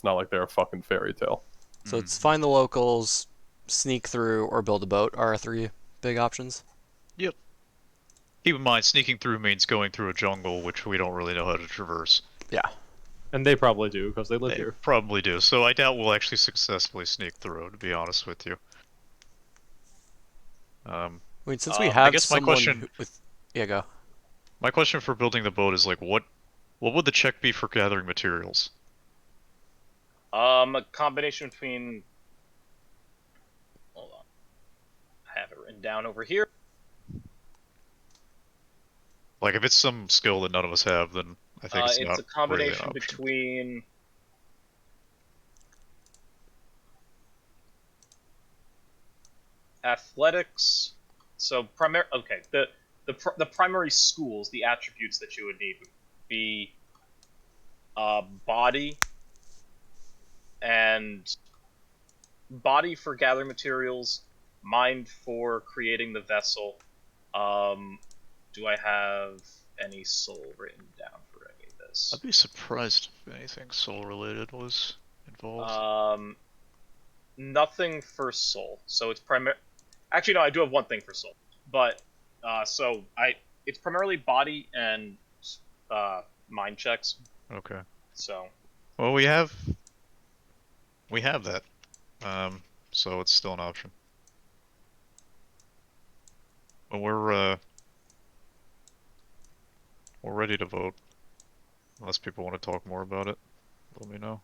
It's not like they're a fucking fairy tale. So it's find the locals, sneak through, or build a boat are our three big options. Yep. Keep in mind, sneaking through means going through a jungle, which we don't really know how to traverse. Yeah. And they probably do, because they live They here. probably do, so I doubt we'll actually successfully sneak through, to be honest with you. I mean, since we have I guess my someone question... with... Yeah, go. My question for building the boat is, like, what would the check be for gathering materials? A combination between... Hold on. I have it written down over here. Like, if it's some skill that none of us have, then I think it's not a combination really an option. between... athletics. So okay, the primary schools, the attributes that you would need would be body and body for gathering materials, mind for creating the vessel. Do I have any soul written down for any of this? I'd be surprised if anything soul related was involved. Nothing for soul. So it's Actually, no, I do have one thing for soul, but it's primarily body and mind checks. Okay. So. Well, we have that, so it's still an option. But we're ready to vote. Unless people want to talk more about it, let me know.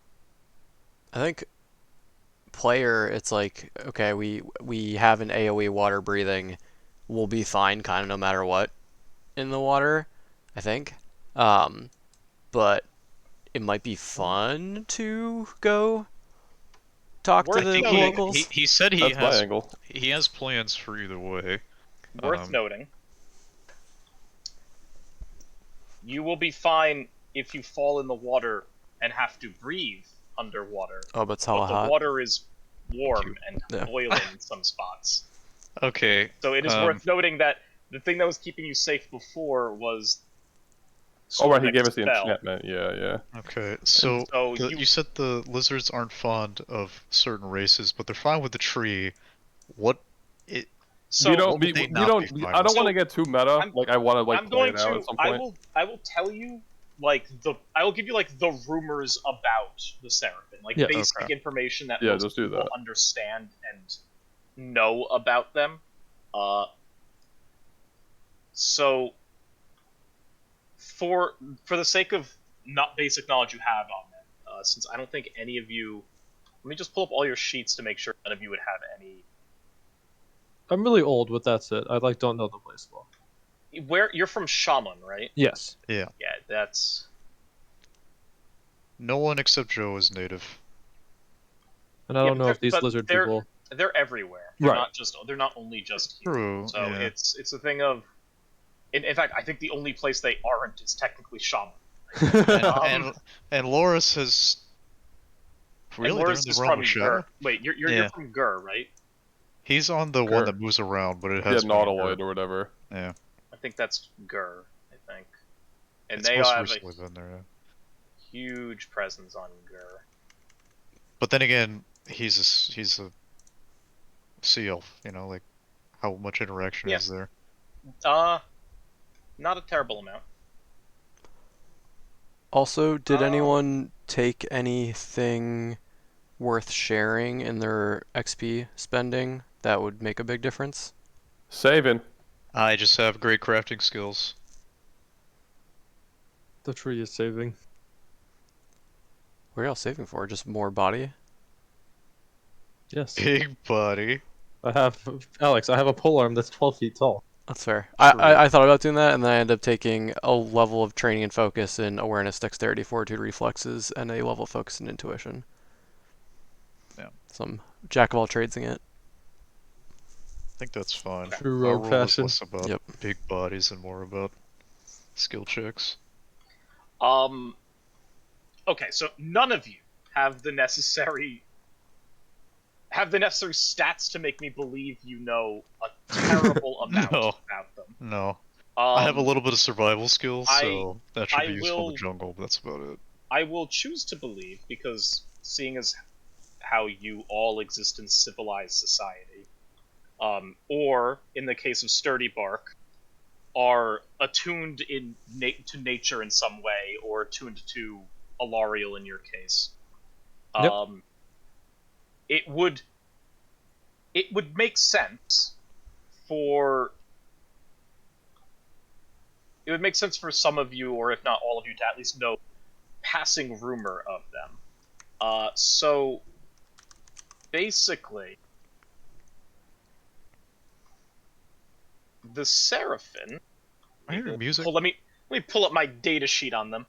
I think player, it's like, okay, we have an AoE water breathing, we'll be fine kind of no matter what in the water, I think. But it might be fun to go talk to the locals. He said That's my angle. He has plans for either way. Worth noting. You will be fine if you fall in the water and have to breathe underwater. Oh, but it's hella hot. The water is warm and boiling in some spots. Okay. So it is worth noting that the thing that was keeping you safe before was... Oh, right, he gave us the enchantment. Yeah. Okay, so you said the lizards aren't fond of certain races, but they're fine with the tree. So I don't want to get too meta. I want to play it out at some point. I will tell you I will give you the rumors about the Seraphim, basic information that most people understand and know about them. So for the sake of not basic knowledge you have on them, since I don't think any of you, let me just pull up all your sheets to make sure none of you would have any. I'm really old, but that's it. I don't know the place well. Where you're from, Shaman, right? Yes. Yeah. Yeah, that's. No one except Joe is native. And I don't know if these lizard people. They're everywhere. They're not just. They're not only just here. True. So it's a thing of. In fact, I think the only place they aren't is technically Shaman. And Loris has. Really, Loris is from Gur. Wait, you're from Gur, right? He's on the one that moves around, but it has Nautiloid or whatever. Yeah. I think that's Gur, I think. And they have a huge presence on Gur. But then again, he's a sea elf, how much interaction is there? Not a terrible amount. Also, did anyone take anything worth sharing in their XP spending that would make a big difference? Saving. I just have great crafting skills. The tree is saving. What are y'all saving for? Just more body? Yes. Big body. I have a polearm that's 12 feet tall. That's fair. I thought about doing that, and then I ended up taking a level of training and focus in awareness, dexterity, fortitude, reflexes, and a level of focus in intuition. Yeah. Some jack of all tradesing it. I think that's fine. True rogue fashion. Less about big bodies and more about skill checks. Okay, so none of you have the necessary stats to make me believe you know a terrible amount about them. No. I have a little bit of survival skills, so that should be useful in the jungle, but that's about it. I will choose to believe, because seeing as how you all exist in civilized society, or in the case of Sturdy Bark, are attuned to nature in some way, or attuned to Alariel in your case. Yep. It would make sense for some of you, or if not all of you, to at least know passing rumor of them. So basically, the Seraphim. I hear music. Let me pull up my data sheet on them.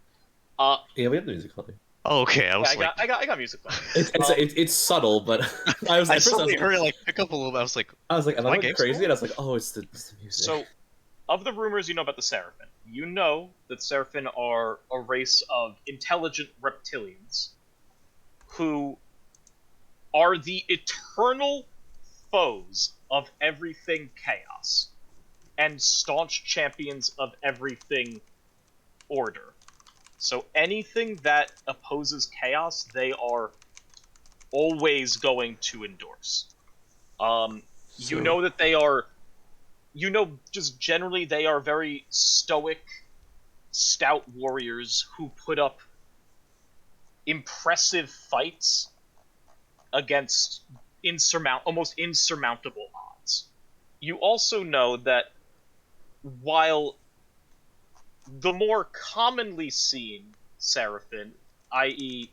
Yeah, we have the music playing. Oh, okay. I got music playing. It's subtle, but I suddenly heard it pick up a little bit. I was like, am I going crazy? And I was like, oh, it's the music. So, of the rumors you know about the Seraphim, you know that Seraphim are a race of intelligent reptilians who are the eternal foes of everything chaos and staunch champions of everything order. So anything that opposes chaos, they are always going to endorse. You know that they are... You know, just generally, they are very stoic, stout warriors who put up impressive fights against almost insurmountable odds. You also know that while the more commonly seen Seraphim, i.e.,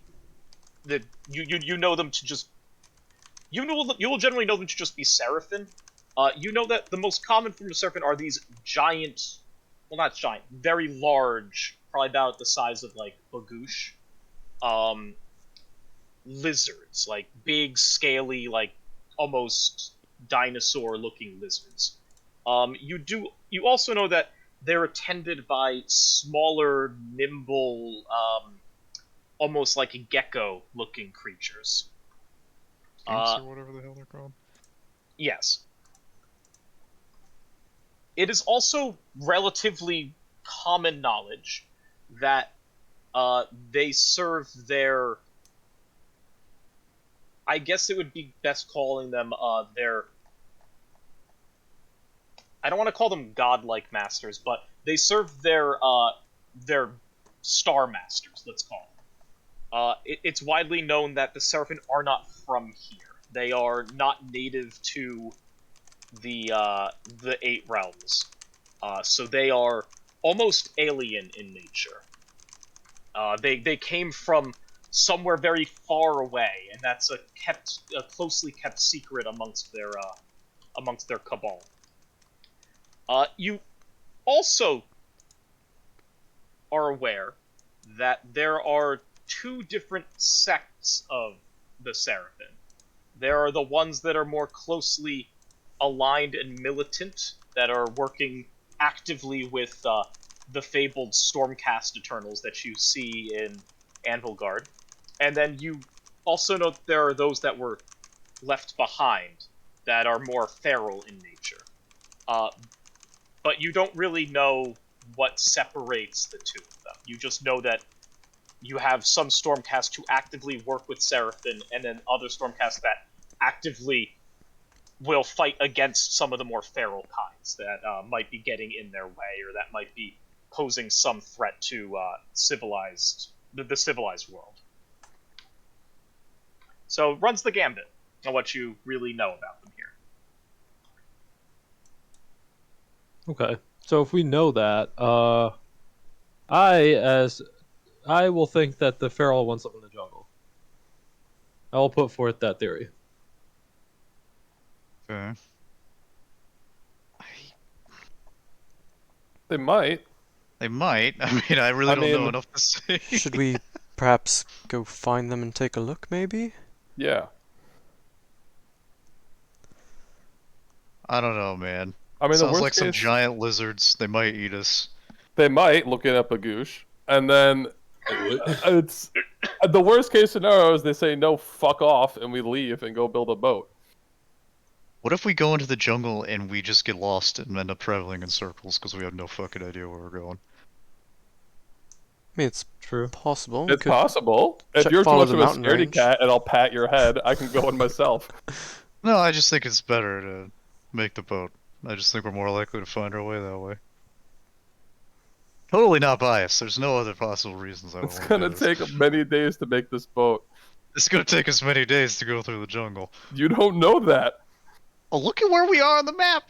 that you know them to just you will generally know them to just be Seraphim. You know that the most common form of Seraphim are these giant, well, not giant, very large, probably about the size of like Bagoosh, lizards, like big, scaly, like almost dinosaur-looking lizards. You also know that they're attended by smaller, nimble, almost like gecko-looking creatures. or whatever the hell they're called. Yes. It is also relatively common knowledge that they serve their... I guess it would be best calling them their... I don't want to call them godlike masters, but they serve their star masters, let's call them. It's widely known that the Seraphim are not from here. They are not native to the 8 realms. So they are almost alien in nature. They came from somewhere very far away, and that's a closely kept secret amongst their cabal. You also are aware that there are 2 different sects of the Seraphim. There are the ones that are more closely aligned and militant, that are working actively with the fabled Stormcast Eternals that you see in Anvilgard. And then you also know that there are those that were left behind, that are more feral in nature. But you don't really know what separates the 2 of them. You just know that you have some Stormcast who actively work with Seraphim, and then other Stormcasts that actively will fight against some of the more feral kinds that might be getting in their way, or that might be posing some threat to the civilized world. So runs the gambit on what you really know about them here. Okay, so if we know that, I will think that the feral wants up in the jungle. I will put forth that theory. Okay. They might. They might. I mean, I really don't know enough to say. Should we perhaps go find them and take a look, maybe? Yeah. I don't know, man. I mean, Sounds the worst like case, some giant lizards. They might eat us. They might, looking up a goosh. And then it's the worst case scenario is they say no, fuck off, and we leave and go build a boat. What if we go into the jungle and we just get lost and end up traveling in circles because we have no fucking idea where we're going? mean, it's True. possible. We It's could- possible. If check- you're too follow much the of a mountain scaredy range. cat and I'll pat your head, I can go in myself. No, I just think it's better to make the boat. I just think we're more likely to find our way that way. Totally not biased. There's no other possible reasons I would It's want gonna to do this. take many days to make this boat. It's gonna take us many days to go through the jungle. You don't know that. Oh, look at where we are on the map!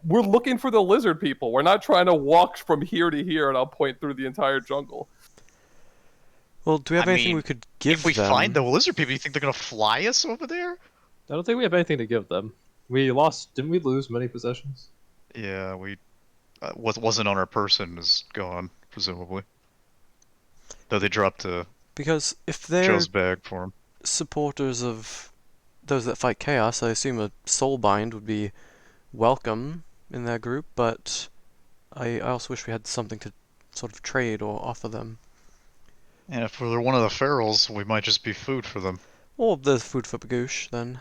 We're looking for the lizard people. We're not trying to walk from here to here and I'll point through the entire jungle. Well, do we have I anything we mean, could give If we them? find the lizard people, you think they're gonna fly us over there? I don't think we have anything to give them. We lost. Didn't we lose many possessions? Yeah, we... what wasn't on our person is gone, presumably. Though they dropped Because if they're Joe's bag for him. supporters of those that fight chaos, I assume a Soulbind would be welcome in their group, but I also wish we had something to sort of trade or offer them. And if they're one of the ferals, we might just be food for them. Or there's food for Bagoosh, then.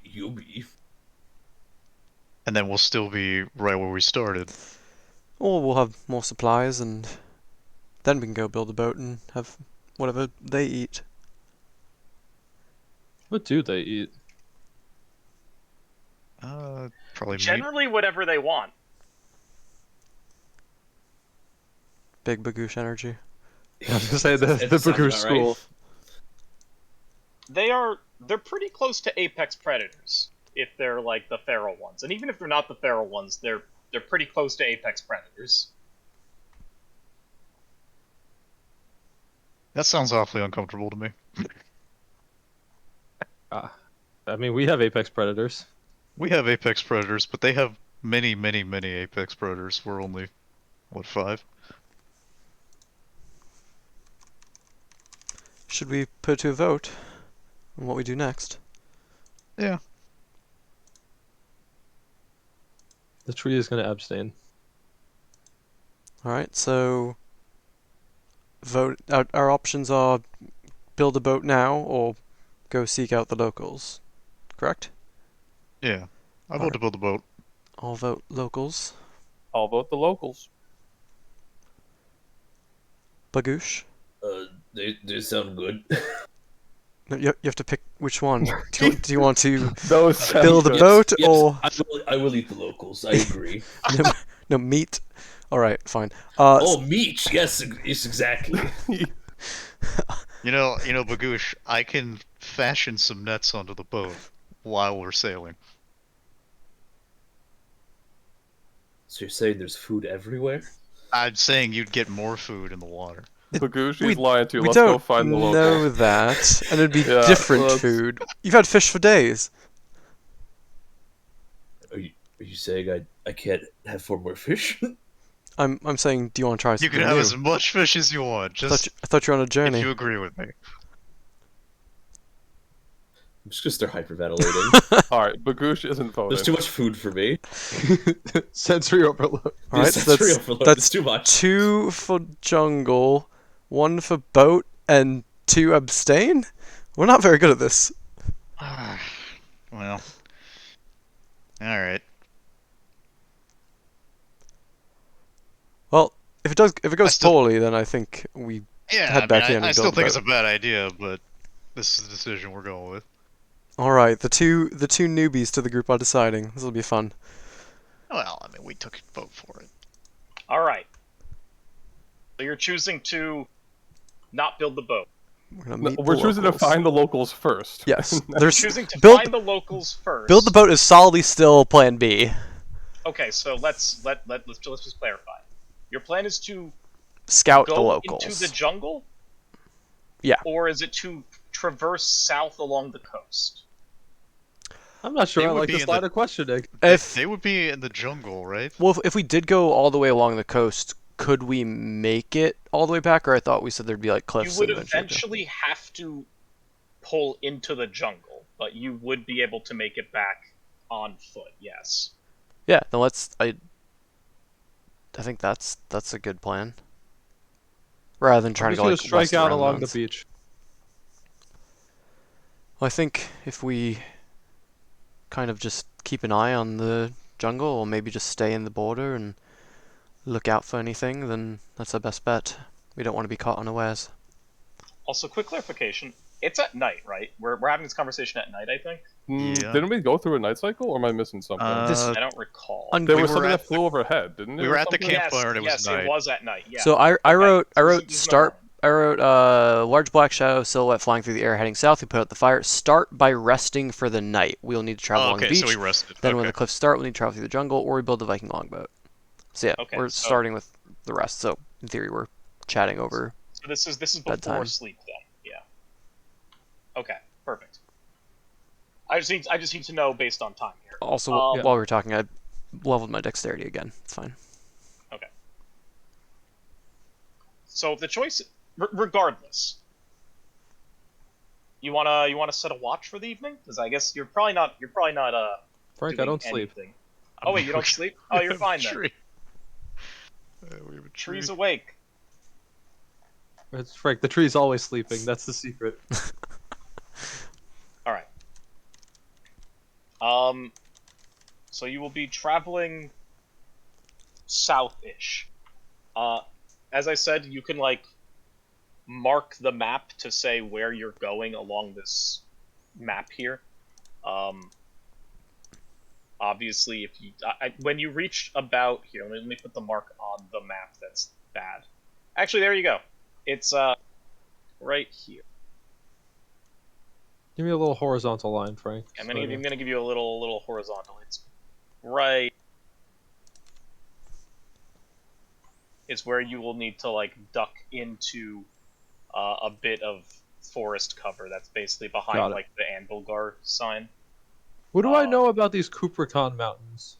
You be. And then we'll still be right where we started. Or we'll have more supplies, and then we can go build a boat and have whatever they eat. What do they eat? Probably meat. Generally, whatever they want. Big Bagoosh energy. I was gonna say the That sounds Bagoosh about right. school. They're pretty close to apex predators if they're like the feral ones, and even if they're not the feral ones, they're pretty close to apex predators. That sounds awfully uncomfortable to me. I mean, we have apex predators. We have apex predators, but they have many, many, many apex predators. We're only, what, 5? Should we put it to a vote on what we do next? Yeah. The tree is gonna abstain. Alright, so vote. Our options are build a boat now or go seek out the locals. Correct? Yeah. I vote Alright. to build a boat. I'll vote locals. I'll vote the locals. Bagoosh? They sound good. No, you have to pick which one. Do you want to Those sound build a good. boat Yes, or I will eat the locals. I agree. no meat? Alright, fine. Oh, meat. Yes, exactly. You know, Bagoosh, I can fashion some nets onto the boat while we're sailing. So you're saying there's food everywhere? I'm saying you'd get more food in the water. Bagoosh, we- he's lying to you. we Let's go don't find the know locals. that, and it'd be Yeah, different let's- food. You've had fish for days. Are you saying I can't have 4 more fish? I'm saying, do you want to try You something can have new? as much fish as you want, just I thought you were on a if journey. you agree with me. I'm just gonna start hyperventilating. Alright, Bagoosh isn't voting. There's too much food for me. Sensory overload. Alright, There's so sensory that's overload. that's It's too much. 2 for jungle, 1 for boat, and 2 abstain? We're not very good at this. Well, alright. Well, if it goes still- poorly, then I think we Yeah, Head back in and I still build a think it's a boat. bad idea, but this is the decision we're going with. Alright, the two newbies to the group are deciding. This will be fun. Well, I mean, we took a vote for it. All right. So you're choosing to not build the boat. We're gonna No, meet we're the choosing to locals. find the locals first. Yes. There's Choosing to build find the locals first. build the boat is solidly still plan B. Okay, so let's just clarify. Your plan is to Scout the go locals. into the jungle? Yeah. Or is it to traverse south along the coast? I'm not sure They I would like be this in the- line of questioning. If They would be in the jungle, right? well, if we did go all the way along the coast, could we make it all the way back? Or I thought we said there'd be like cliffs. You would and eventually eventually have to pull into the jungle, but you would be able to make it back on foot, yes. yeah, then let's. I think that's a good plan. Rather than I'm trying just to go gonna like strike west out around along mountains. the beach. Well, I think if we kind of just keep an eye on the jungle, or maybe just stay in the border and look out for anything, then that's our best bet. We don't want to be caught unawares. Also, quick clarification. It's at night, right? We're having this conversation at night, I think. Yeah. Didn't we go through a night cycle, or am I missing something? This- I don't recall. There we was were something at that flew overhead, didn't it? we were or at the something? campfire and it was yes, night. it was at night. Yeah. So I Okay, wrote so wrote this is start. not- I wrote large black shadow silhouette flying through the air heading south. We put out the fire. Start by resting for the night. We'll need to travel Oh, along the okay, beach. so we rested. Then okay. when the cliffs start, we'll need to travel through the jungle, or we build a Viking longboat. So yeah, Okay, we're so- starting with the rest. So in theory, we're chatting over. So this is before Bedtime. sleep then. Yeah. Okay. Perfect. I just need to know based on time here. Also, Um, while we were talking, I leveled my dexterity again. It's fine. Okay. So if the choice, regardless, you wanna set a watch for the evening? Because I guess you're probably not Frank, doing I don't sleep. anything. Oh wait, you don't sleep? Oh, you're fine then. Tree. We have a tree. Tree's awake. It's Frank. The tree's always sleeping. That's the secret. All right. So you will be traveling south-ish. As I said, you can like mark the map to say where you're going along this map here. Obviously, if you when you reach about here, let me put the mark on the map. That's bad. Actually, there you go. It's right here. Give me a little horizontal line, Frank. I'm gonna give you a little horizontal. It's right. It's where you will need to like duck into a bit of forest cover. That's basically Got behind it. like the Anvilgar sign. What do I know about these Kuprikan mountains?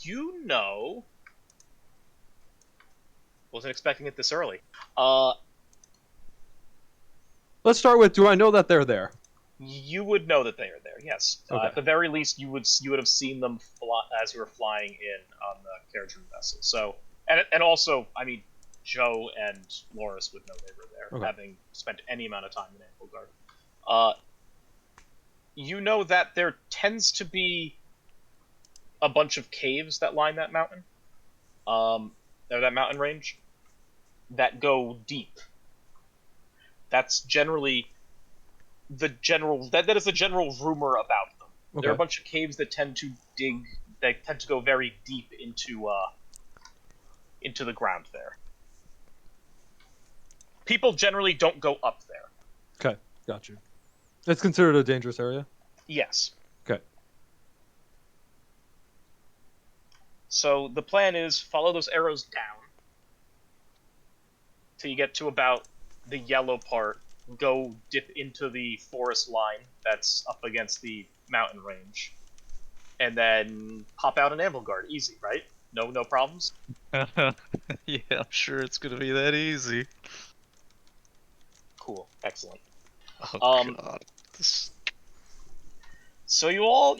You know, wasn't expecting it this early. Let's start with, do I know that they're there? You would know that they are there. Yes. Okay. At the very least, you would have seen them as you were flying in on the carriage room vessel. So, and also, I mean, Joe and Loris would know they were there, Okay. having spent any amount of time in Anvilgar. You know that there tends to be a bunch of caves that line that mountain, or that mountain range, that go deep. That's generally that is the general rumor about them. Okay. There are a bunch of caves that tend to go very deep into the ground there. People generally don't go up there. Okay, got you. It's considered a dangerous area? Yes. Okay. So the plan is follow those arrows down till you get to about the yellow part. Go dip into the forest line that's up against the mountain range, and then pop out an Anvilguard. Easy, right? No problems. Yeah, I'm sure it's gonna be that easy. Cool, excellent. Oh god. This... So you all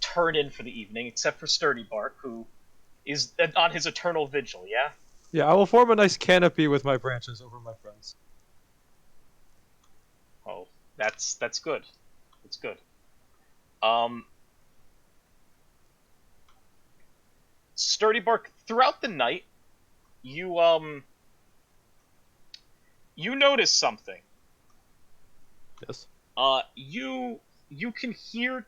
turn in for the evening, except for Sturdy Bark, who is on his eternal vigil. Yeah. Yeah, I will form a nice canopy with my branches over my friends. Oh, that's good. That's good. Sturdy Bark, throughout the night, you notice something. Yes. You can hear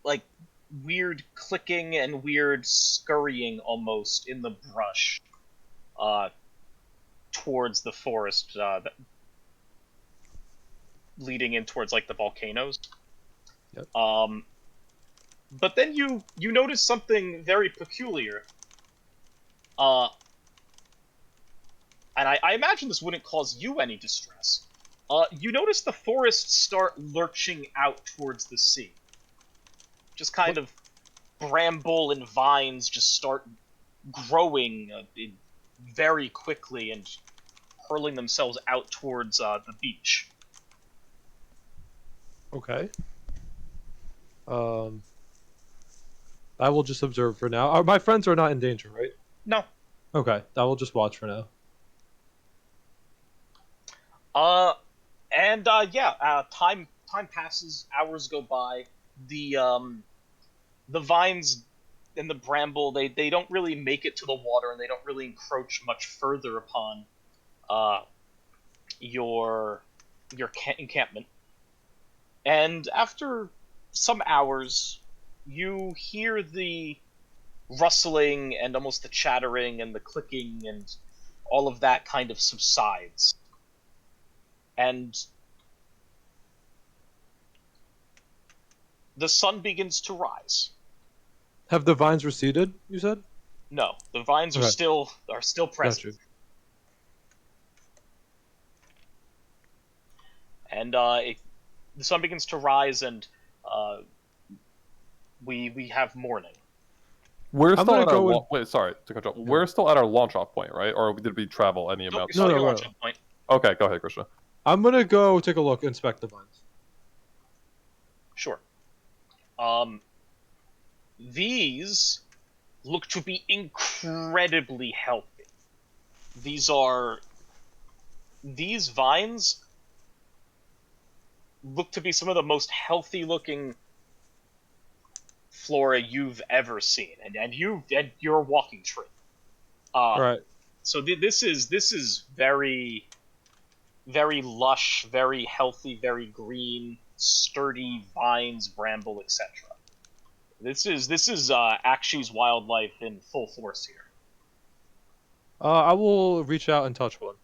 like weird clicking and weird scurrying almost in the brush towards the forest leading in towards like the volcanoes. Yep. But then you notice something very peculiar. And I imagine this wouldn't cause you any distress. You notice the forest start lurching out towards the sea. Just kind of bramble and vines just start growing very quickly and hurling themselves out towards the beach. Okay. I will just observe for now. My friends are not in danger, right? No. Okay, I will just watch for now. Time passes, hours go by. the vines and the bramble, they don't really make it to the water, and they don't really encroach much further upon your encampment. And after some hours, you hear the rustling and almost the chattering and the clicking and all of that kind of subsides. And the sun begins to rise. Have the vines receded? You said. No, the vines Okay. are still present. Got you. And the sun begins to rise, and we have morning. We're I'm still gonna at our go with- wait. Sorry to cut you off. We're still at our launch off point, right? Or did we travel any Nope, amount? you're still at No, your no, launch no. point. Okay, go ahead, Krishna. I'm gonna go take a look, inspect the vines. Sure. These look to be incredibly healthy. These vines look to be some of the most healthy looking flora you've ever seen, and you're a walking tree. Right. So this is very, very lush, very healthy, very green, sturdy vines, bramble, etc. This is Akshi's wildlife in full force here. I will reach out and touch one.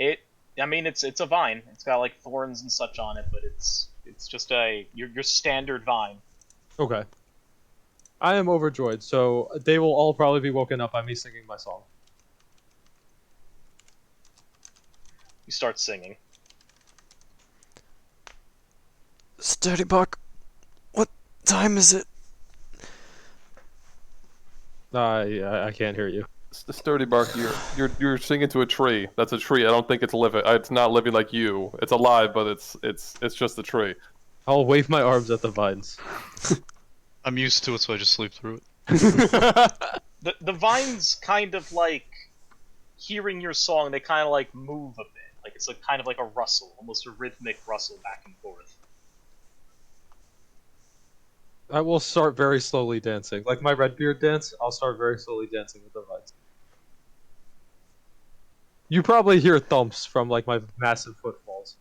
I mean, it's a vine. It's got like thorns and such on it, but it's just your standard vine. Okay. I am overjoyed, so they will all probably be woken up by me singing my song. You start singing. Sturdy Buck, what time is it? I can't hear you. The sturdy bark. You're singing to a tree. That's a tree. I don't think it's living. It's not living like you. It's alive, but it's just a tree. I'll wave my arms at the vines. I'm used to it, so I just sleep through it. The vines kind of like hearing your song. They kind of like move a bit. Like it's like kind of like a rustle, almost a rhythmic rustle back and forth. I will start very slowly dancing. Like my Redbeard dance, I'll start very slowly dancing with the vines. You probably hear thumps from like my massive footfalls.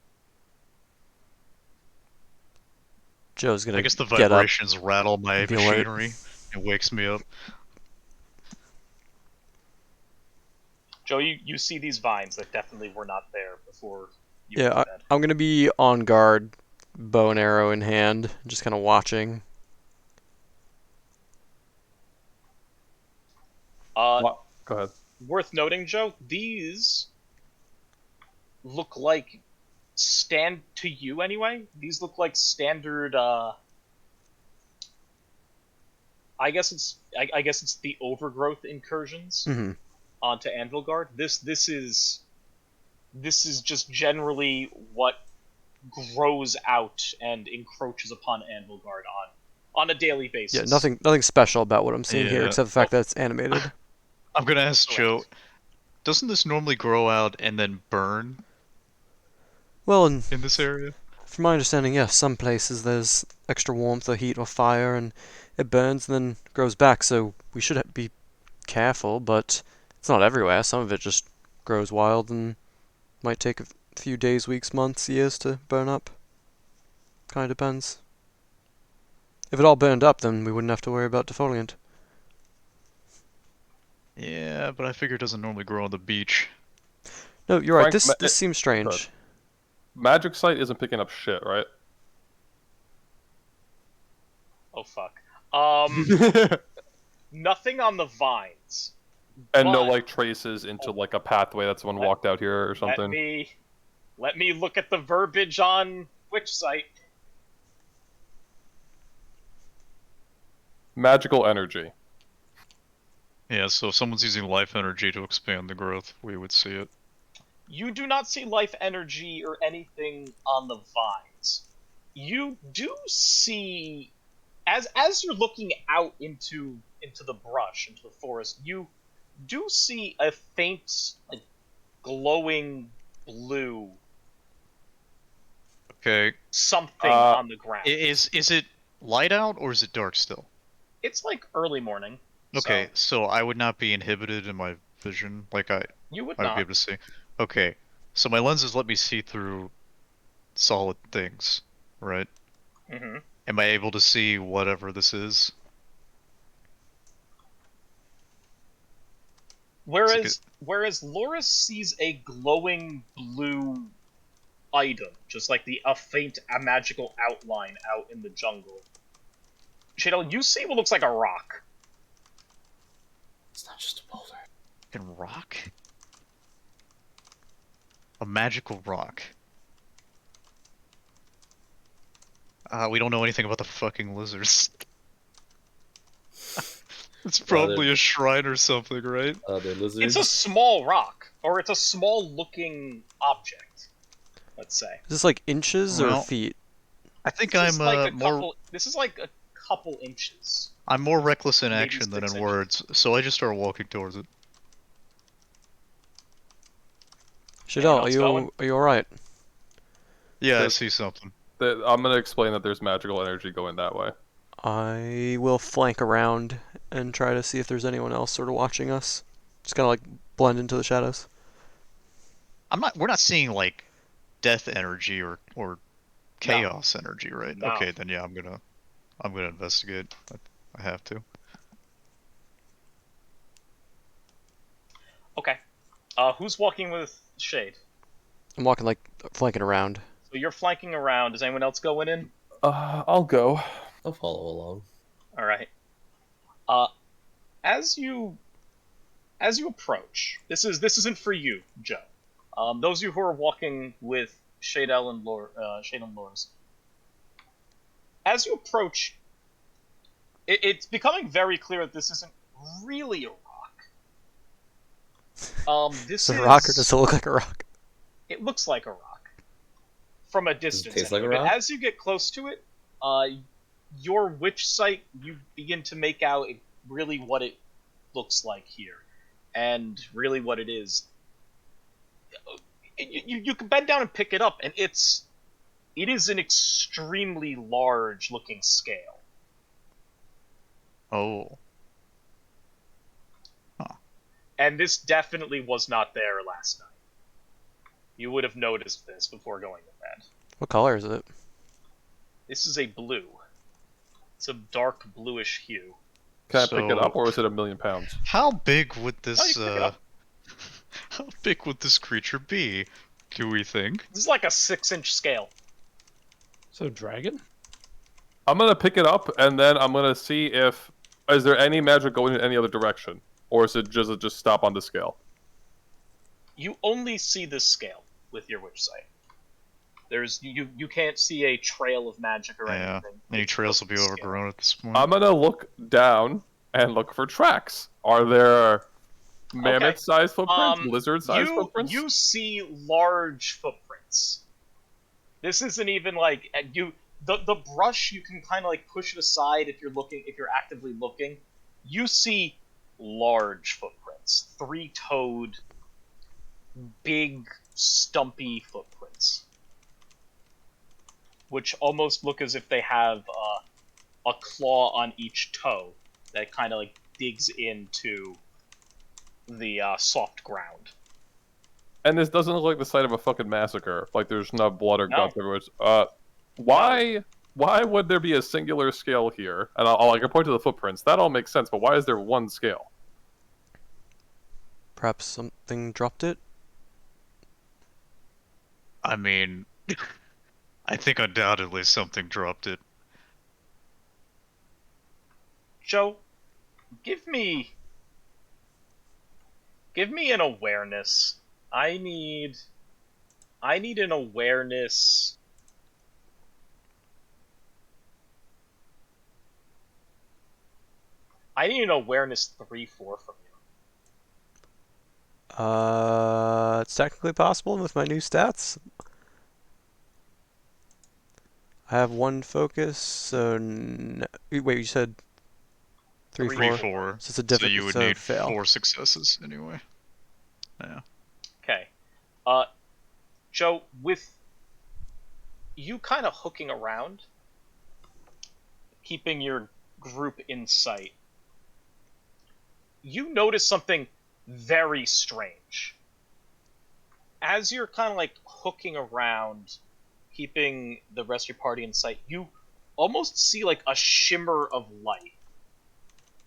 Joe's gonna I guess the get up. vibrations rattle my be alert. machinery and wakes me up. Joe, you see these vines that definitely were not there before you Yeah, went to bed. I'm gonna be on guard, bow and arrow in hand, just kind of watching. What? Go ahead. Worth noting, Joe, these look like to you anyway. These look like standard. I guess it's the overgrowth incursions Mm-hmm. onto Anvilgard. This is just generally what grows out and encroaches upon Anvilgard on a daily basis. Yeah, nothing special about what I'm seeing here Yeah. except the fact that it's animated. I'm gonna ask Joe, Correct. doesn't this normally grow out and then burn Well, and in this area? from my understanding, yes, some places there's extra warmth or heat or fire, and it burns and then grows back. So we should be careful, but it's not everywhere. Some of it just grows wild and might take a few days, weeks, months, years to burn up. Kind of depends. If it all burned up, then we wouldn't have to worry about defoliant. Yeah, but I figure it doesn't normally grow on the beach. No, you're right. Frank, This seems strange. Magic Sight isn't picking up shit, right? Oh fuck. Nothing on the vines. And no But like traces into like a pathway that someone walked out here or something. Let me look at the verbiage on which site. Magical energy. Yeah, so if someone's using life energy to expand the growth, we would see it. You do not see life energy or anything on the vines. You do see, as you're looking out into the brush, into the forest, you do see a faint, like, glowing blue Okay. something on the ground. Is it light out or is it dark still? It's like early morning. Okay, so I would not be inhibited in my vision, like You would I would not. be able to see. Okay, so my lenses let me see through solid things, right? Mm-hmm. Am I able to see whatever this is? Whereas Loris sees a glowing blue item, just like a faint, magical outline out in the jungle. Shadel, you see what looks like a rock. It's not just a boulder. Fucking rock? A magical rock. We don't know anything about the fucking lizards. It's probably a shrine or something, right? They're lizards. It's a small rock, or it's a small-looking object. Let's say. Is this like inches or Well, feet? I think This is I'm like more. This is like a couple inches. I'm more reckless in maybe action than 6 in inches. words, so I just start walking towards it. Shadel, else going? are you alright? Yeah, I There's- see something. I'm gonna explain that there's magical energy going that way. I will flank around and try to see if there's anyone else sort of watching us. Just kind of like blend into the shadows. We're not seeing like death energy or chaos energy, right? No. Okay, then yeah, I'm gonna investigate. I have to. Okay. Who's walking with Shade? I'm walking like flanking around. So you're flanking around. Is anyone else going in? I'll go. I'll follow along. All right. As you approach, this isn't for you, Joe. Those of you who are walking with Shadel and Loris. As you approach, it's becoming very clear that this isn't really a rock. Is it a rock or does it look like a rock? It looks like a rock from a distance. taste like a anyway. But rock? as you get close to it, your witch sight, you begin to make out really what it looks like here, and really what it is. You can bend down and pick it up, and it is an extremely large looking scale. Oh. And this definitely was not there last night. You would have noticed this before going to bed. What color is it? This is a blue. It's a dark bluish hue. Can I pick it So- up, or is it 1,000,000 pounds? How big would Oh, you this can pick it up. how big would this creature be? Do we think? This is like a 6-inch scale. So dragon? I'm gonna pick it up, and then I'm gonna see if is there any magic going in any other direction, or is it just stop on the scale? You only see this scale with your witch sight. There's you can't see a trail of magic or Yeah. anything. Any It's trails just will be the scale. overgrown at this point. I'm gonna look down and look for tracks. Are there mammoth-sized footprints, lizard-sized footprints? You see large footprints. This isn't even like the brush. You can kind of like push it aside if you're actively looking. You see large footprints, 3-toed, big, stumpy footprints, which almost look as if they have a claw on each toe that kind of like digs into the soft ground. And this doesn't look like the site of a fucking massacre. Like there's no blood or No. guts everywhere. Why would there be a singular scale here? And I can point to the footprints. That all makes sense, but why is there one scale? Perhaps something dropped it? I mean, I think undoubtedly something dropped it. Joe, give me an awareness. I need an awareness. I need an awareness 3-4 from you. It's technically possible with my new stats. I have 1 focus, so wait, you said 3, 4. 3-4. So it's a So different. you would so need fail. 4 successes anyway. Yeah. Okay. Joe, with you kind of hooking around, keeping your group in sight, you notice something very strange. As you're kind of like hooking around, keeping the rest of your party in sight, you almost see like a shimmer of light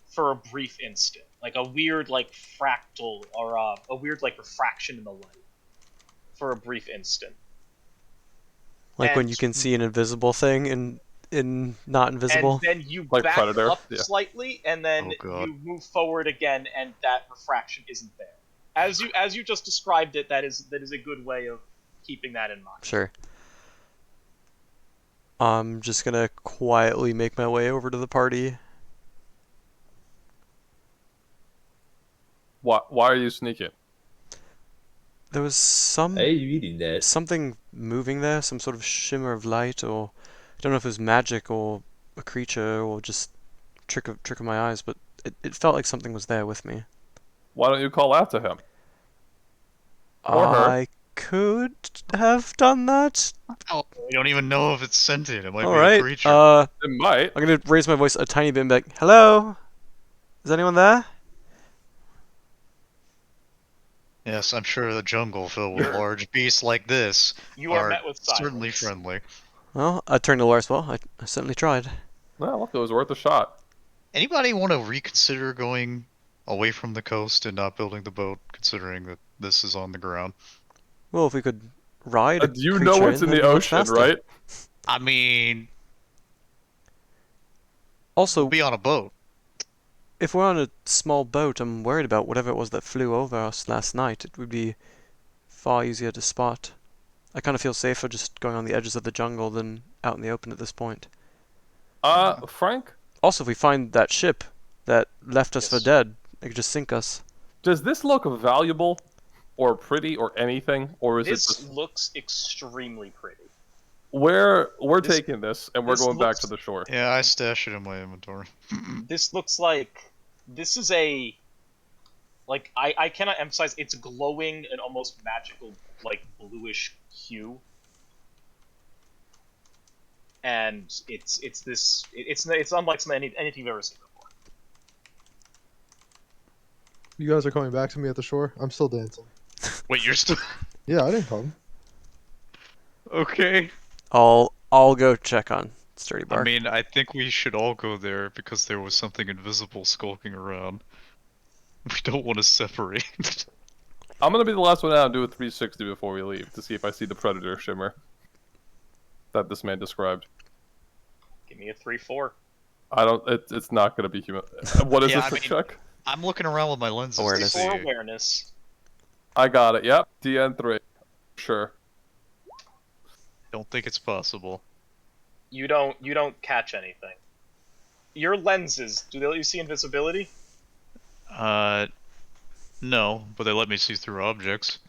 for a brief instant, like a weird like fractal or a weird like refraction in the light for a brief instant. Like when And- you can see an invisible thing in not invisible. And then you Like back Predator, up yeah. slightly, and then Oh, God. you move forward again, and that refraction isn't there. As you just described it, that is a good way of keeping that in mind. Sure. I'm just gonna quietly make my way over to the party. Why are you sneaking? There was Hey, you eating that? something moving there, some sort of shimmer of light, or I don't know if it was magic or a creature or just trick of my eyes, but it felt like something was there with me. Why don't you call out to him? Or her. I could have done that. We don't even know if it's sentient. It might All be a right. creature. It might. I'm gonna raise my voice a tiny bit and be like, "Hello, is anyone there?" Yes, I'm sure the jungle filled with large beasts like this You are met with silence. certainly friendly. Well, I turned to Lars. Well, I certainly tried. Well, look, it was worth a shot. Anybody want to reconsider going away from the coast and not building the boat, considering that this is on the ground? Well, if we could ride a You know creature what's in that'd the be much ocean, faster. right? I mean, Also, we'll be on a boat. if we're on a small boat, I'm worried about whatever it was that flew over us last night. It would be far easier to spot. I kind of feel safer just going on the edges of the jungle than out in the open at this point. Frank, Also, if we find that ship that left us for Yes. dead, it could just sink us. does this look valuable or pretty or anything? Or is it This just looks extremely pretty. we're This- taking this and we're this going back looks- to the shore? Yeah, I stash it in my inventory. This looks like this is a like I cannot emphasize it's glowing and almost magical like bluish hue. And it's unlike anything you've ever seen before. You guys are coming back to me at the shore? I'm still dancing. Wait, you're still Yeah, I didn't come. okay? I'll go check on Sturdy Bark. I mean, I think we should all go there because there was something invisible skulking around. We don't want to separate. I'm gonna be the last one out and do a 360 before we leave to see if I see the predator shimmer that this man described. Give me a 3-4. I don't. It's not gonna be human. What is Yeah, this I to mean- check? I'm looking around with my lenses Awareness. to see. 3-4 awareness. I got it. Yep. DN3. Sure. Don't think it's possible. You don't catch anything. Your lenses, do they let you see invisibility? No, but they let me see through objects.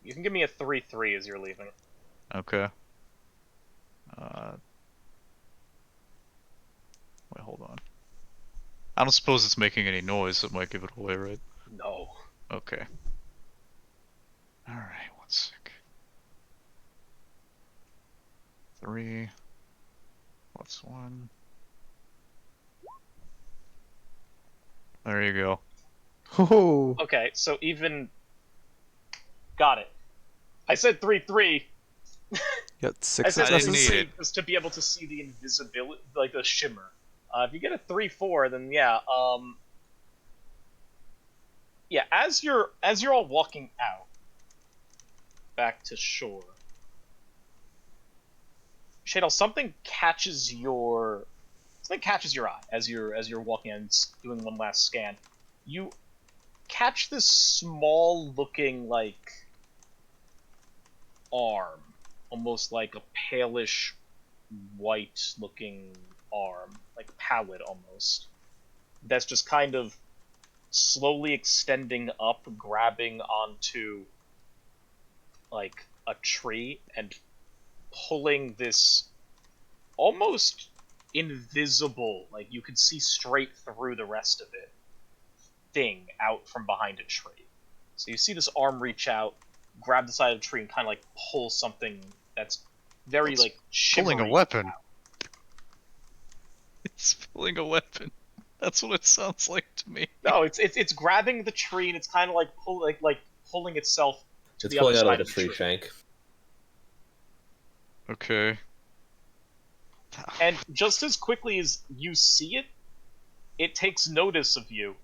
You can give me a 3-3 as you're leaving. Okay. Wait, hold on. I don't suppose it's making any noise that might give it away, right? No. Okay. Alright, 1 sec. 3. What's 1? There you go. Oh, Okay, so even got it. I said 3-3. Got I 6 said I didn't successes. need 3 it. just to be able to see the invisibility, like the shimmer. If you get a 3-4, then yeah, yeah. As you're all walking out back to shore, Shadel, something catches your eye as you're walking and doing one last scan. You catch this small looking like arm, almost like a palish white looking arm, like a palette almost, that's just kind of slowly extending up, grabbing onto like a tree and pulling this almost invisible, like you could see straight through the rest of it, thing out from behind a tree. So you see this arm reach out, grab the side of the tree and kind of like pull something that's very like shimmery. Pulling a weapon. It's pulling a weapon. That's what it sounds like to me. No, it's grabbing the tree and it's kind of like pulling itself to It's the other pulling out side like a of the tree tree. shank. Okay. And just as quickly as you see it, it takes notice of you,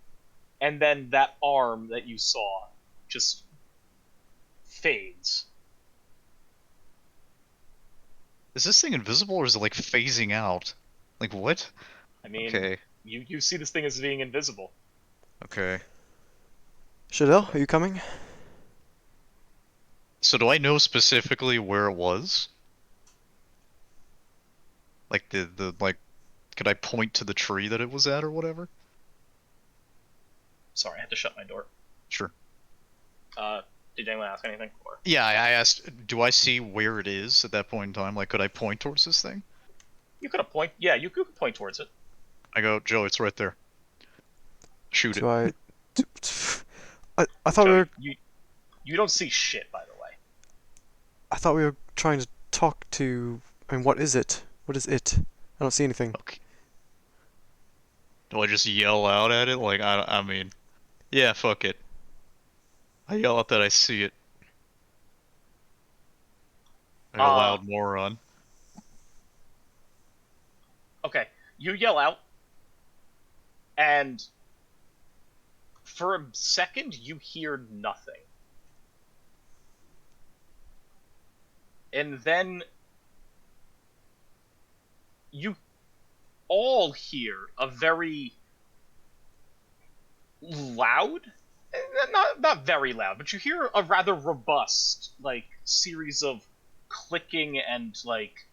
and then that arm that you saw just fades. Is this thing invisible or is it like phasing out? Like what? I mean, Okay. you see this thing as being invisible. Okay. Shadell, are you coming? So do I know specifically where it was? Like the like, could I point to the tree that it was at or whatever? Sorry, I had to shut my door. Sure. Did anyone ask anything? Or Yeah, I asked, do I see where it is at that point in time? Like, could I point towards this thing? you could have point. Yeah, you could point towards it. I go, Joe, it's right there. Shoot it. Do I? I thought Joe, we were. you don't see shit, by the way. I thought we were trying to talk to. I mean, what is it? What is it? I don't see anything. Okay. Do I just yell out at it? Like, I mean, yeah, fuck it. I yell out that I see it. Like a loud moron. Okay, you yell out, and for a second you hear nothing. And then you all hear a very loud, not very loud, but you hear a rather robust, like, series of clicking and, like,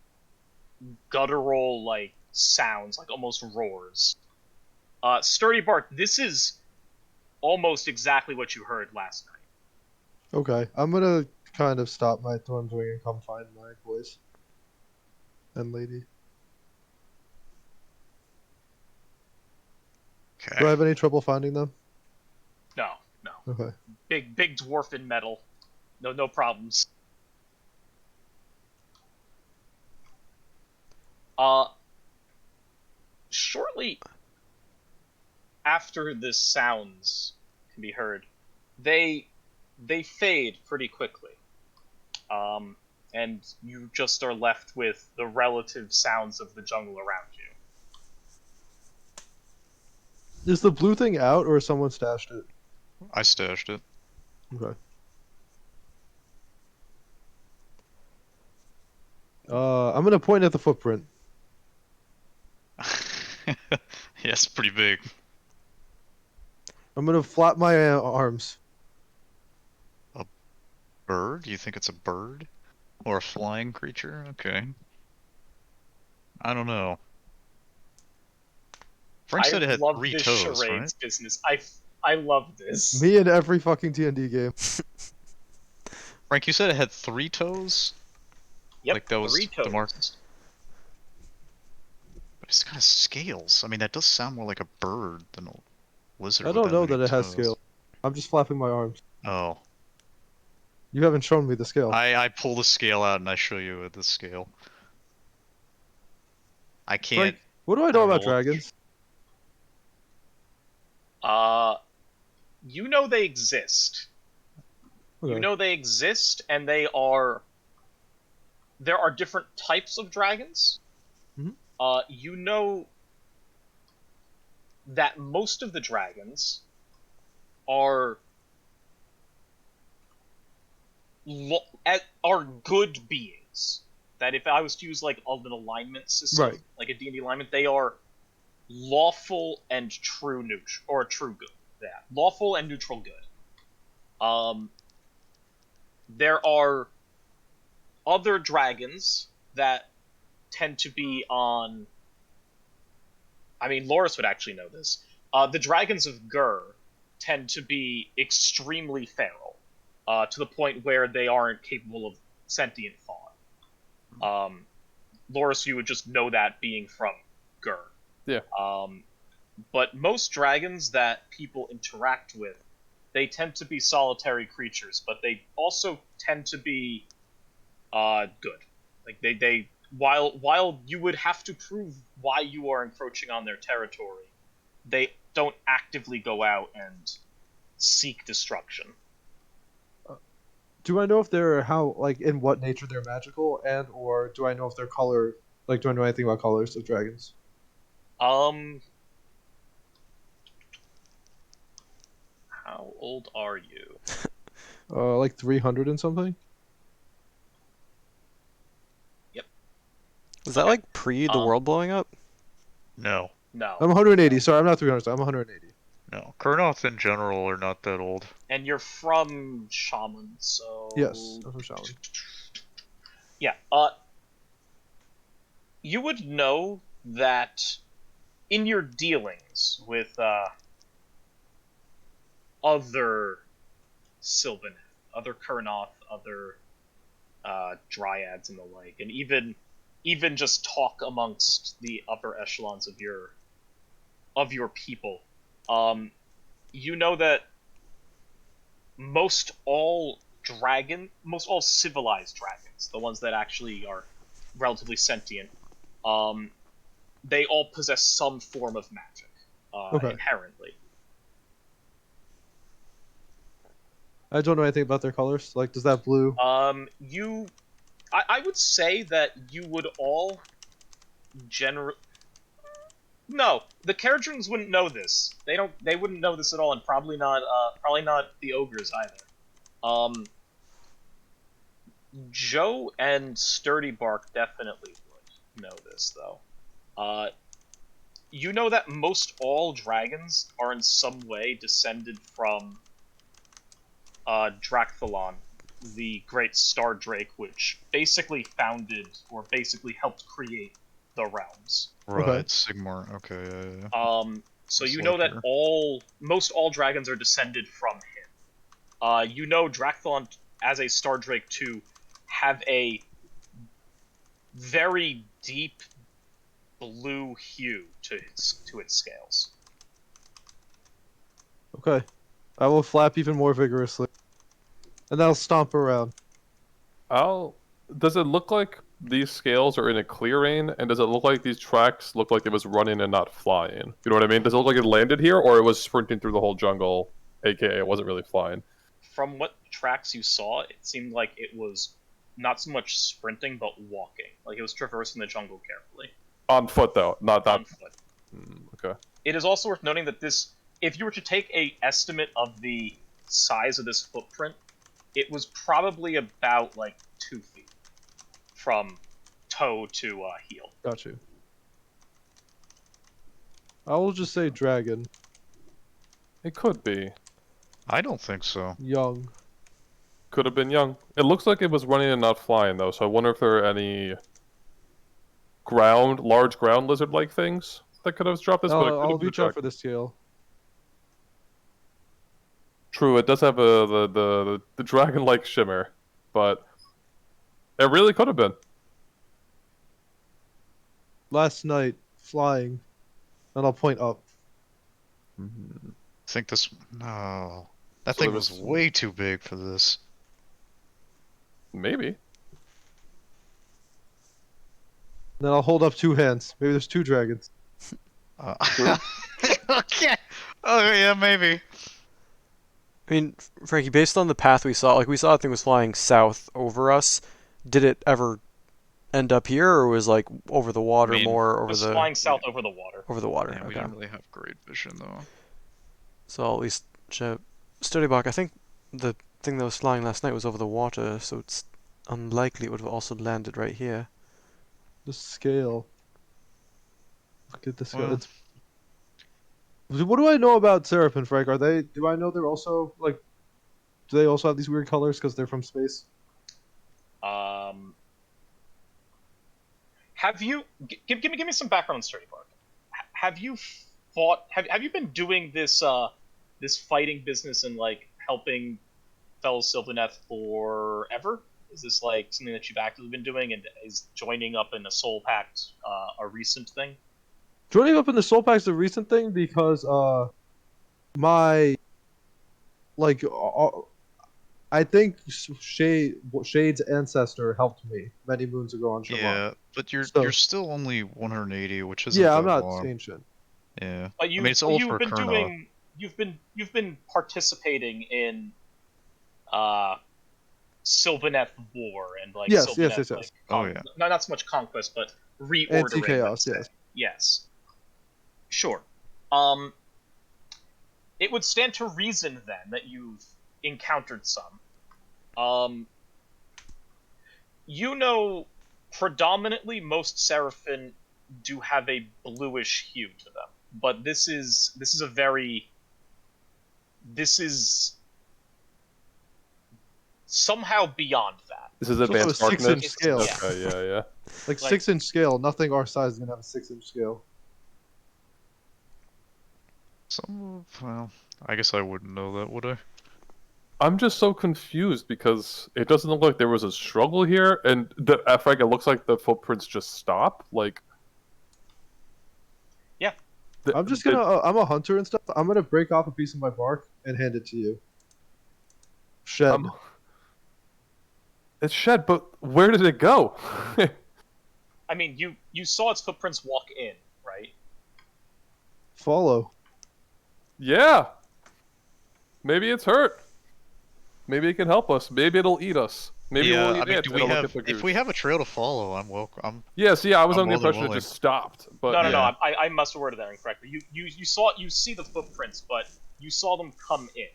guttural, like, sounds, like almost roars. Sturdy Bart, this is almost exactly what you heard last night. Okay, I'm gonna kind of stop my Thorn's Wing and come find my boys and lady. Okay. Do I have any trouble finding them? No. Okay. Big dwarf in metal. No problems. Shortly after the sounds can be heard, they fade pretty quickly. And you just are left with the relative sounds of the jungle around you. Is the blue thing out or someone stashed it? I stashed it. Okay. I'm gonna point at the footprint. Yeah, it's pretty big. I'm gonna flap my arms. Bird? You think it's a bird? Or a flying creature? Okay. I don't know. Frank said it had love 3 this toes, charades right? business. I love this. Me in every fucking D&D game. Frank, you said it had 3 toes? Yep, Like that was 3 toes. the mark. But it's got scales. I mean, that does sound more like a bird than a lizard. I with don't know many that it has toes. scale. I'm just flapping my arms. Oh. You haven't shown me the scale. I pull the scale out and I show you the scale. I can't. Frank, what do I know don't about know what- dragons? You know they exist. Okay. You know they exist, and there are different types of dragons. Mhm. You know that most of the dragons are are good beings. That if I was to use like an alignment system, Right. like a D&D alignment, they are lawful and true neutral, or true good. Yeah, lawful and neutral good. There are other dragons that tend to be on. I mean, Loris would actually know this. The dragons of Gur tend to be extremely feral, to the point where they aren't capable of sentient thought. Loris, you would just know that being from Gur. Yeah. But most dragons that people interact with they tend to be solitary creatures, but they also tend to be good. Like they while you would have to prove why you are encroaching on their territory, they don't actively go out and seek destruction. Do I know if they're in what nature they're magical, and or do I know if they're color? Like, do I know anything about colors of dragons? How old are you? Like 300 and something. Was that Okay. like pre the world blowing up? No. No. I'm 180. Sorry, I'm not 300. I'm 180. No. Kurnoths in general are not that old. And you're from Shaman, so Yes, I'm from Shaman. yeah. You would know that in your dealings with other Sylvan, other Kurnoth, other dryads and the like, and even just talk amongst the upper echelons of your people, you know that most all civilized dragons, the ones that actually are relatively sentient, they all possess some form of magic Okay. inherently. I don't know anything about their colors. Like, does that blue? I would say that you would all No, the Caradrons wouldn't know this. They wouldn't know this at all, and probably not the ogres either. Joe and Sturdy Bark definitely would know this, though. You know that most all dragons are in some way descended from Drakthalon, the great star drake, which basically founded or basically helped create the realms. Right, Okay. Sigmar. Okay, yeah. So It's you know that later. most all dragons are descended from him. You know Drakthalon as a star drake to have a very deep blue hue to its scales. Okay. I will flap even more vigorously, and I'll stomp around. Does it look like these scales are in a clearing, and does it look like these tracks look like it was running and not flying? You know what I mean? Does it look like it landed here, or it was sprinting through the whole jungle, aka it wasn't really flying? From what tracks you saw, it seemed like it was not so much sprinting, but walking. Like it was traversing the jungle carefully. On foot, though, not that. On foot. Okay. It is also worth noting that if you were to take a estimate of the size of this footprint, it was probably about like 2 feet from toe to heel. Got you. I will just say dragon. It could be. I don't think so. Young. Could have been young. It looks like it was running and not flying, though, so I wonder if there are any large ground lizard-like things that could have dropped this, but it could I'll have been reach a out dragon. for the scale. True, it does have the dragon-like shimmer, but it really could have been. Last night, flying, and I'll point up. I think this. No. That So thing there was was- way too big for this. Maybe. Then I'll hold up 2 hands. Maybe there's 2 dragons. Okay. Oh, yeah, maybe. I mean, Frankie, based on the path we saw, like we saw the thing was flying south over us. Did it ever end up here, or was like over the water more It over was the flying south over the water. Yeah, we Okay. didn't really have great vision, though. So I'll at least check. Studybok, I think the thing that was flying last night was over the water, so it's unlikely it would have also landed right here. The scale. Look at the scale. Well- It's... What do I know about Seraphim, Frank? Do I know they're also, like... Do they also have these weird colors because they're from space? Have you give me some background on Sturdy Bark? Have you fought? Have you been doing this this fighting business and like helping fellow Sylvaneth forever? Is this like something that you've actively been doing, and is joining up in a Soul Pact a recent thing? Joining up in the Soul Pack's a recent thing because, my like I think Shade's ancestor helped me many moons ago on Shamar. Yeah, but you're So- still only 180, which isn't Yeah, I'm that not long. ancient. Yeah. But I mean, it's old for Kurnoth. you've been participating in Sylvaneth War and like Yes, Sylvaneth yes. like Oh, yeah. not so much conquest but reordering. Anti-chaos, let's say. Yes. Sure. It would stand to reason then that you've encountered some. You know, predominantly most Seraphim do have a bluish hue to them, but this is somehow beyond that. This is also a advanced 6-inch darkness. scale. Yeah. Okay, yeah. Like Like- 6-inch scale. Nothing our size is gonna have a 6-inch scale. Well, I guess I wouldn't know that, would I? I'm just so confused because it doesn't look like there was a struggle here, and Frank, it looks like the footprints just stop. Like, Yeah. I'm just gonna. I'm a hunter and stuff. I'm gonna break off a piece of my bark and hand it to you. Shed. It's shed, but where did it go? I mean, you saw its footprints walk in, right? Follow. Yeah. Maybe it's hurt. Maybe it can help us. Maybe it'll eat us. Maybe yeah, we'll eat I mean, it. do and we it'll have? look at the If we goose. have a trail to follow, I'm welcome. Yes, yeah, I was I'm under the more than impression it willing. just stopped. But No, yeah. I must have worded that incorrectly. You see the footprints, but you saw them come in.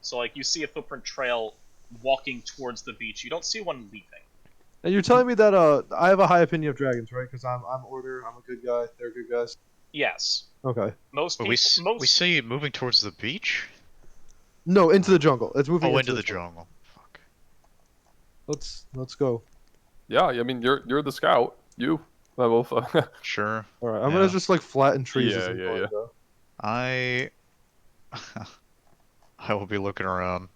So like you see a footprint trail walking towards the beach. You don't see one leaving. And you're telling me that I have a high opinion of dragons, right? Because I'm order. I'm a good guy. They're good guys. Yes. Okay. Most But people. we see it moving towards the beach. No, into the jungle. It's moving. Oh, into the jungle. Fuck. Let's go. yeah, I mean, you're the scout. You. Both. Sure. All right. I'm Yeah. gonna just like flatten trees. Yeah, as I'm yeah, going, yeah. though. I will be looking around.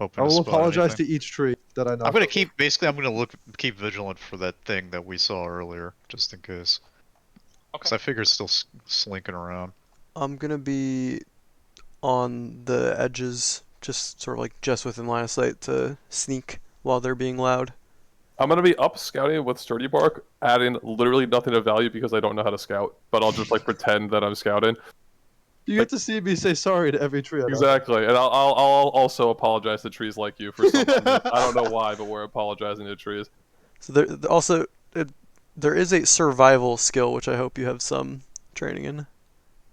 Hoping I to will spot apologize anything. to each tree that I knocked I'm gonna over. keep keep vigilant for that thing that we saw earlier, just in case. Because Okay. I figure it's still slinking around. I'm gonna be on the edges, just sort of like just within line of sight to sneak while they're being loud. I'm gonna be up scouting with sturdy bark, adding literally nothing of value because I don't know how to scout. But I'll just like pretend that I'm scouting. You get to see me say sorry to every tree. I knock over. Exactly, and I'll also apologize to trees like you for something. That, I don't know why, but we're apologizing to trees. So there also there is a survival skill which I hope you have some training in.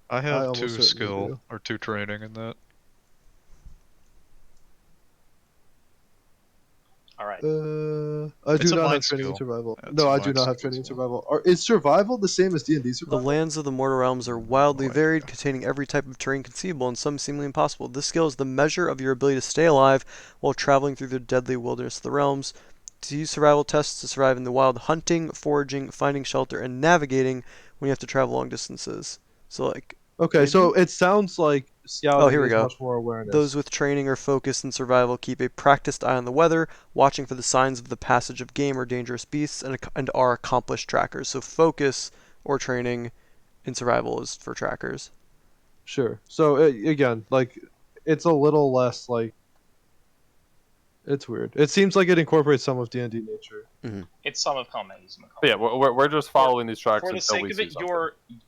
I I have almost 2 certainly skill do. or 2 training in that. All right. I It's do a not mind have training in skill. survival. It's No, a I do mind not have skill training in as well. survival. Is survival the same as D&D The survival? lands of the mortal realms are wildly No varied, idea. containing every type of terrain conceivable and some seemingly impossible. This skill is the measure of your ability to stay alive while traveling through the deadly wilderness of the realms. To use survival tests to survive in the wild, hunting, foraging, finding shelter, and navigating when you have to travel long distances. So like Okay, so it sounds like scouting here we is go. much more awareness. those with training or focus in survival keep a practiced eye on the weather, watching for the signs of the passage of game or dangerous beasts, and are accomplished trackers. So focus or training in survival is for trackers. Sure. So again, like, it's a little less like. It's weird. It seems like it incorporates some of D&D nature. It's some of combat. Some of But yeah, combat. we're just following these tracks For the until sake we of see it, something.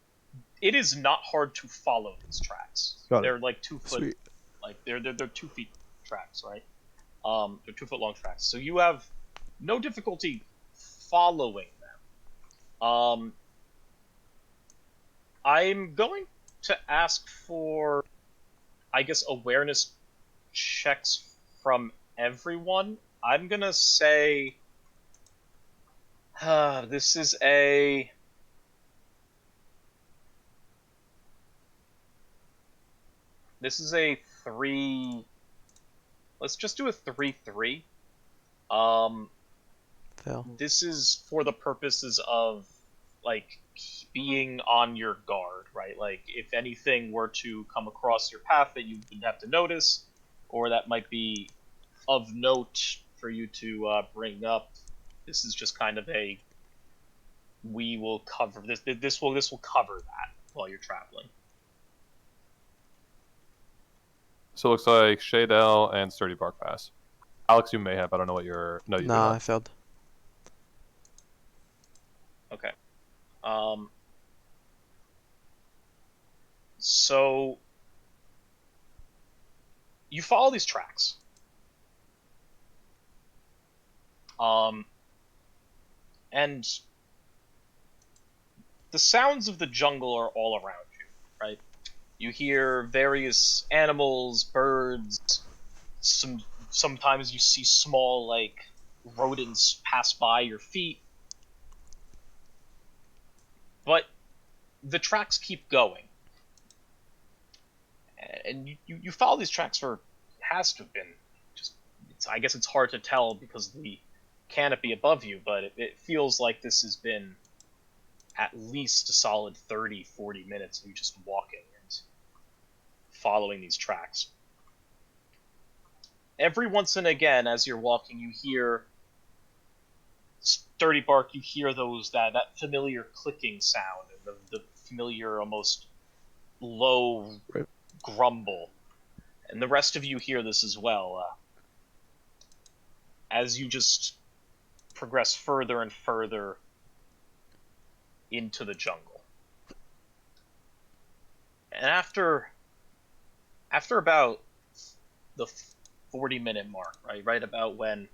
it is not hard to follow these tracks. Got it. They're like 2 foot, Sweet. like they're 2 feet tracks, right? They're 2 foot long tracks, so you have no difficulty following them. I'm going to ask for, I guess, awareness checks from everyone. I'm gonna say, this is a. This is a 3. Let's just do a 3-3. Fail. This is for the purposes of like being on your guard, right? Like if anything were to come across your path that you would have to notice, or that might be of note for you to bring up. This is just kind of a. We will cover this. This will cover that while you're traveling. So it looks like Shadell and Sturdy Bark Pass. Alex, you may have. I don't know what your. No, you do Nah, I not. failed. Okay. So you follow these tracks. And the sounds of the jungle are all around you, right? You hear various animals, birds, sometimes you see small like rodents pass by your feet. But the tracks keep going. And you follow these tracks for has to have been just I guess it's hard to tell because of the canopy above you, but it feels like this has been at least a solid 30-40 minutes of you just walking and following these tracks. Every once and again, as you're walking, you hear Sturdy Bark, you hear that familiar clicking sound, and the familiar, almost low grumble. And the rest of you hear this as well, as you just progress further and further into the jungle. And after about the 40-minute mark, right about when it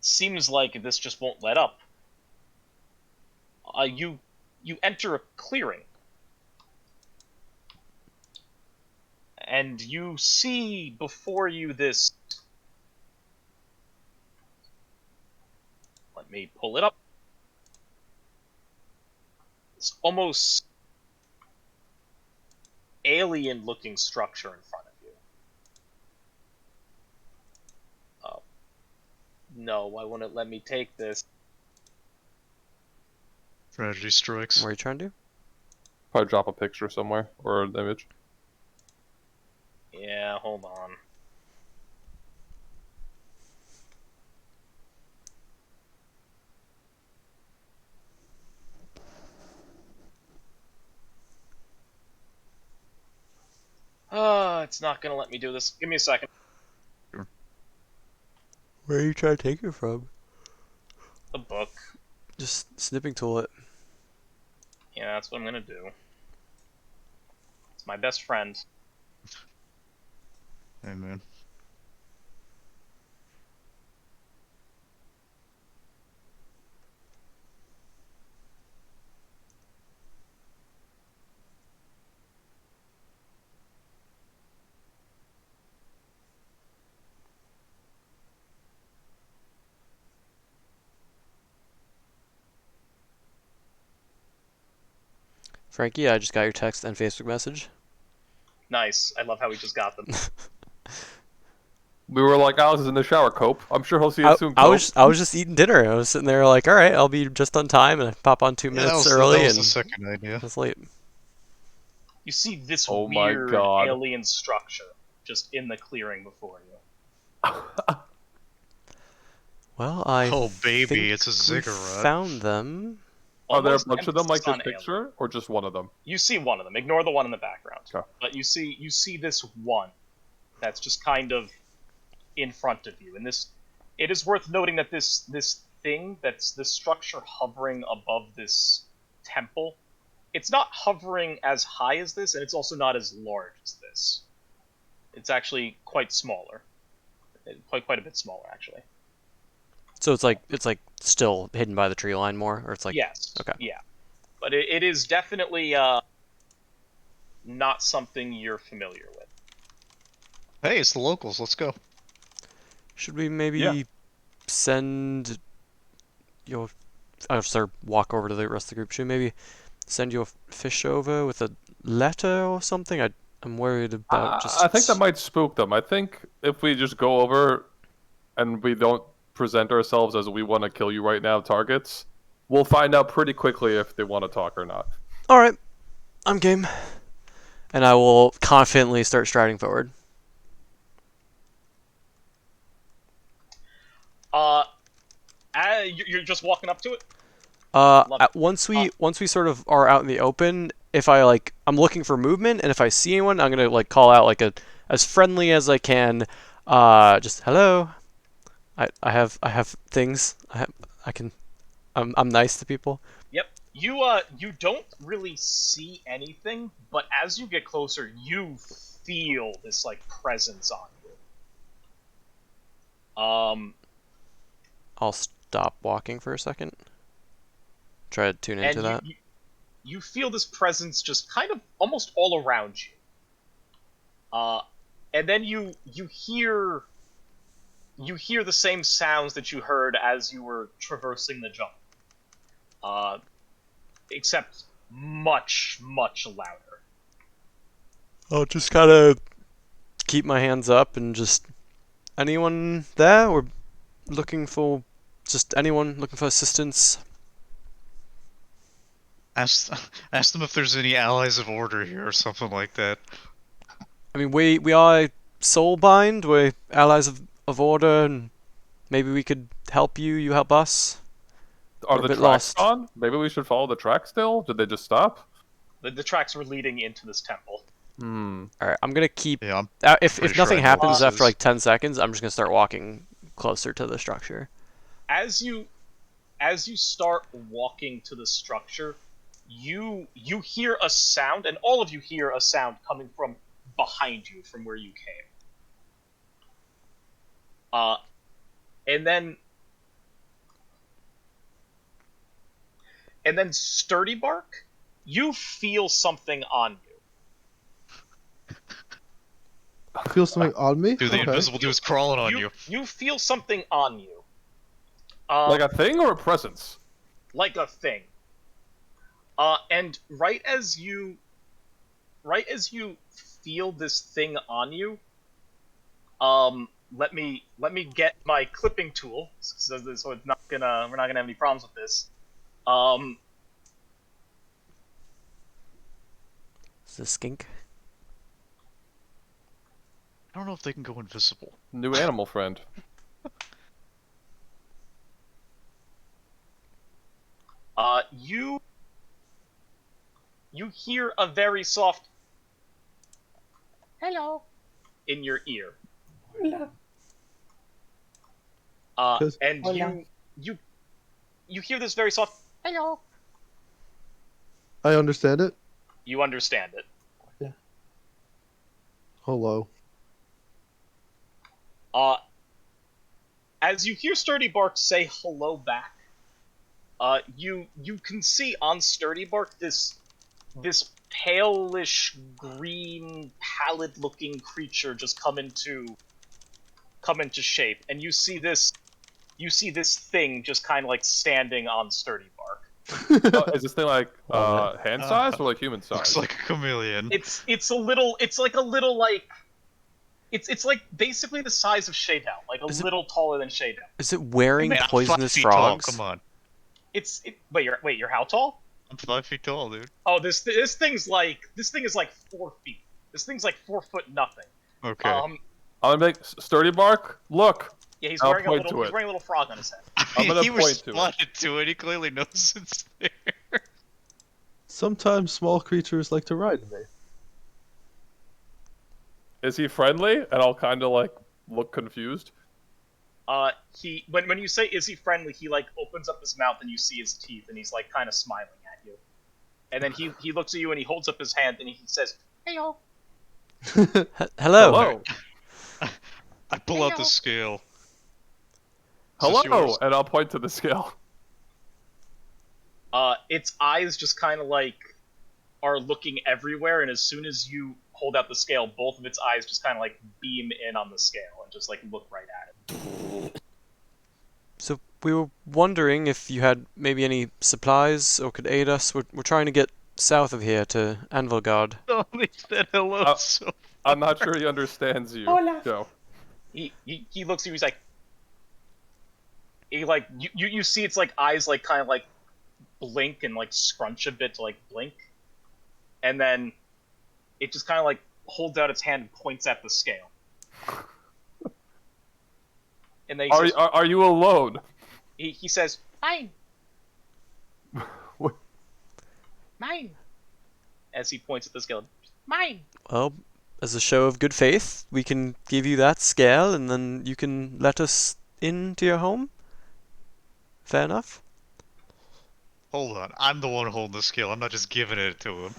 seems like this just won't let up, you enter a clearing. And you see before you this... Let me pull it up. It's almost alien-looking structure in front of you. No, why won't it let me take this? Tragedy strikes. What are you trying to do? Probably drop a picture somewhere or an image. Yeah, hold on. It's not gonna let me do this. Give me a second. Where are you trying to take it from? The book. Just snipping tool it. Yeah, that's what I'm gonna do. It's my best friend. Hey, man. Frankie, I just got your text and Facebook message. Nice. I love how we just got them. We were like, Alex is in the shower, Cope. I'm sure he'll see it soon, I Cope. was just eating dinner. I was sitting there like, all right, I'll be just on time, and I pop on 2 minutes early, that was and the second idea. it's late. You see this Oh my weird God. alien structure just in the clearing before you. Well, I Oh, baby, think it's a we ziggurat. found them. Are there a Almost bunch of them like emphasis this on alien. picture, or just one of them? You see one of them. Ignore the one in the background. Okay. But you see this one that's just kind of in front of you. And it is worth noting that this thing, that's this structure hovering above this temple, it's not hovering as high as this, and it's also not as large as this. It's actually quite smaller. Quite a bit smaller, actually. So it's like still hidden by the tree line more, or it's like Yes. okay. Yeah. But it is definitely not something you're familiar with. Hey, it's the locals. Let's go. Should we maybe Yeah. send your walk over to the rest of the group? Should we maybe send your fish over with a letter or something? I'm worried about just. I think that might spook them. I think if we just go over and we don't present ourselves as we want to kill you right now targets, we'll find out pretty quickly if they want to talk or not. All right, I'm game, and I will confidently start striding forward. You're just walking up to it? Once we sort of are out in the open, if I like, I'm looking for movement, and if I see anyone, I'm gonna like call out like as friendly as I can. Just hello. I have things. I can. I'm nice to people. Yep. You don't really see anything, but as you get closer, you feel this like presence on you. I'll stop walking for a second. Try to tune into And that. you feel this presence just kind of almost all around you. And then you hear the same sounds that you heard as you were traversing the jungle. Except much, much louder. I'll just kind of keep my hands up and just anyone there or looking for just anyone looking for assistance. Ask them if there's any allies of order here or something like that. I mean, we are Soulbound. We're allies of order, and maybe we could help you. You help us. Are We're a the bit tracks lost. on? Maybe we should follow the track still? Did they just stop? The tracks were leading into this temple. Hmm. All right, I'm gonna keep. Yeah, I'm If pretty sure nothing I know what happens this after is. like 10 seconds, I'm just gonna start walking closer to the structure. As you start walking to the structure, you hear a sound, and all of you hear a sound coming from behind you, from where you came. And then Sturdy Bark, you feel something on you. Feel something on me? Dude, the Okay. invisible dude's crawling on you. You feel something on you. Like a thing or a presence? Like a thing. And right as you feel this thing on you, let me get my clipping tool so it's not gonna we're not gonna have any problems with this. Is this skink? I don't know if they can go invisible. New animal friend. You hear a very soft hello in your ear. And you hear this very soft hello. I understand it. You understand it. Hello. As you hear Sturdy Bark say hello back, you can see on Sturdy Bark this palish green pallid-looking creature just come into shape, and you see this thing just kind of like standing on Sturdy Bark. Is this thing like Love hand size or like human size? Looks like a chameleon. It's like basically the size of Shadeout, like Is it- little taller than Shadeout. Is it wearing Man, I'm 5 poisonous feet tall, frogs? Come on. Wait, you're how tall? I'm 5 feet tall, dude. Oh, this thing is like 4 feet. This thing's like 4 foot nothing. Okay. I'm gonna make Sturdy Bark. Look. Yeah, he's I'll wearing point to he's it. wearing a little frog on his head. I'm gonna he point to it. responded to it. He clearly knows it's there. Sometimes small creatures like to ride me. Is he friendly? And I'll kind of like look confused. When you say is he friendly, he like opens up his mouth and you see his teeth and he's like kind of smiling at you. And then he looks at you and he holds up his hand and he says, "Hello." Hello. Hello. I pull out the scale. Is this Hello. yours? And I'll point to the scale. Its eyes just kind of like are looking everywhere, and as soon as you hold out the scale, both of its eyes just kind of like beam in on the scale and just like look right at it. So we were wondering if you had maybe any supplies or could aid us. We're trying to get south of here to Anvilgard. Oh, they said hello. So I'm not sure he understands you, Joe. He looks at you. He's like you see its like eyes like kind of like blink and like scrunch a bit to like blink, and then it just kind of like holds out its hand and points at the scale. And then Are you alone? he says, "Mine, What? mine." as he points at the scale. Mine. Well, as a show of good faith, we can give you that scale, and then you can let us into your home. Fair enough. Hold on, I'm the one holding the scale. I'm not just giving it to him.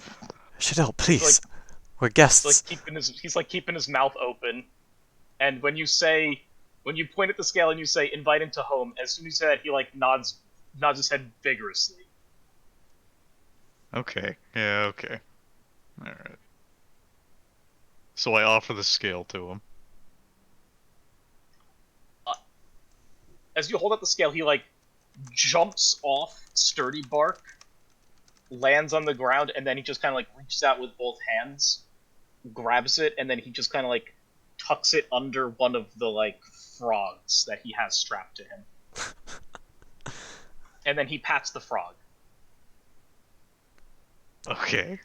Chanel, please. like- We're He's guests. like keeping his mouth open, and when you point at the scale and you say invite into home, as soon as you say that, he like nods his head vigorously. Okay. Yeah. Okay. All right. So I offer the scale to him. As you hold up the scale, he like jumps off Sturdy Bark, lands on the ground, and then he just kind of like reaches out with both hands, grabs it, and then he just kind of like tucks it under one of the like frogs that he has strapped to him. And then he pats the frog. Okay.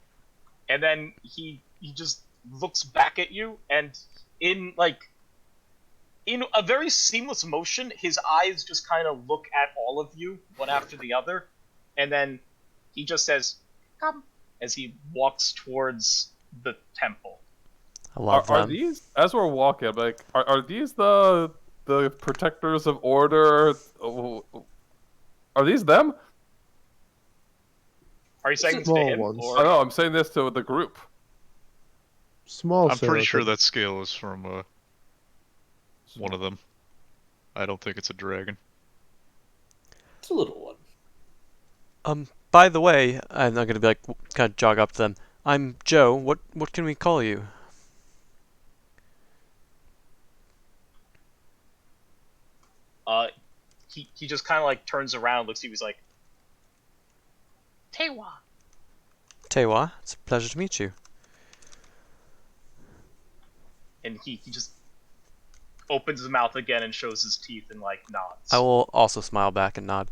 And then he just looks back at you, and in a very seamless motion, his eyes just kind of look at all of you, one after the other, and then he just says, "Come," as he walks towards the temple. I love Are them. these, as we're walking, I'm like, are these the protectors of order? Are these them? Are you saying this to Small him? ones. I Or know, I'm saying this to the group. Small. I'm pretty sure seraphim. that scale is from one of them. I don't think it's a dragon. It's a little one. By the way, I'm not gonna be like kind of jog up to them. I'm Joe. What can we call you? he just kind of like turns around, looks at you, he's like, Tewa. Tewa. It's a pleasure to meet you. And he just opens his mouth again and shows his teeth and like nods. I will also smile back and nod.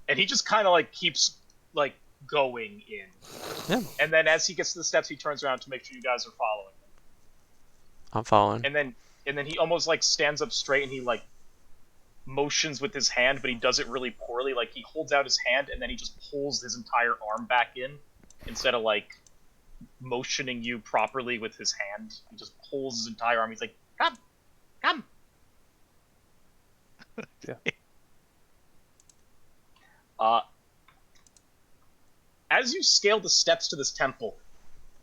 And he just kind of like keeps like going in. Yeah. And then as he gets to the steps, he turns around to make sure you guys are following him. I'm following. And then he almost like stands up straight and he like motions with his hand, but he does it really poorly. Like he holds out his hand and then he just pulls his entire arm back in instead of like motioning you properly with his hand. He just pulls his entire arm. He's like, "Come, come." Yeah. As you scale the steps to this temple,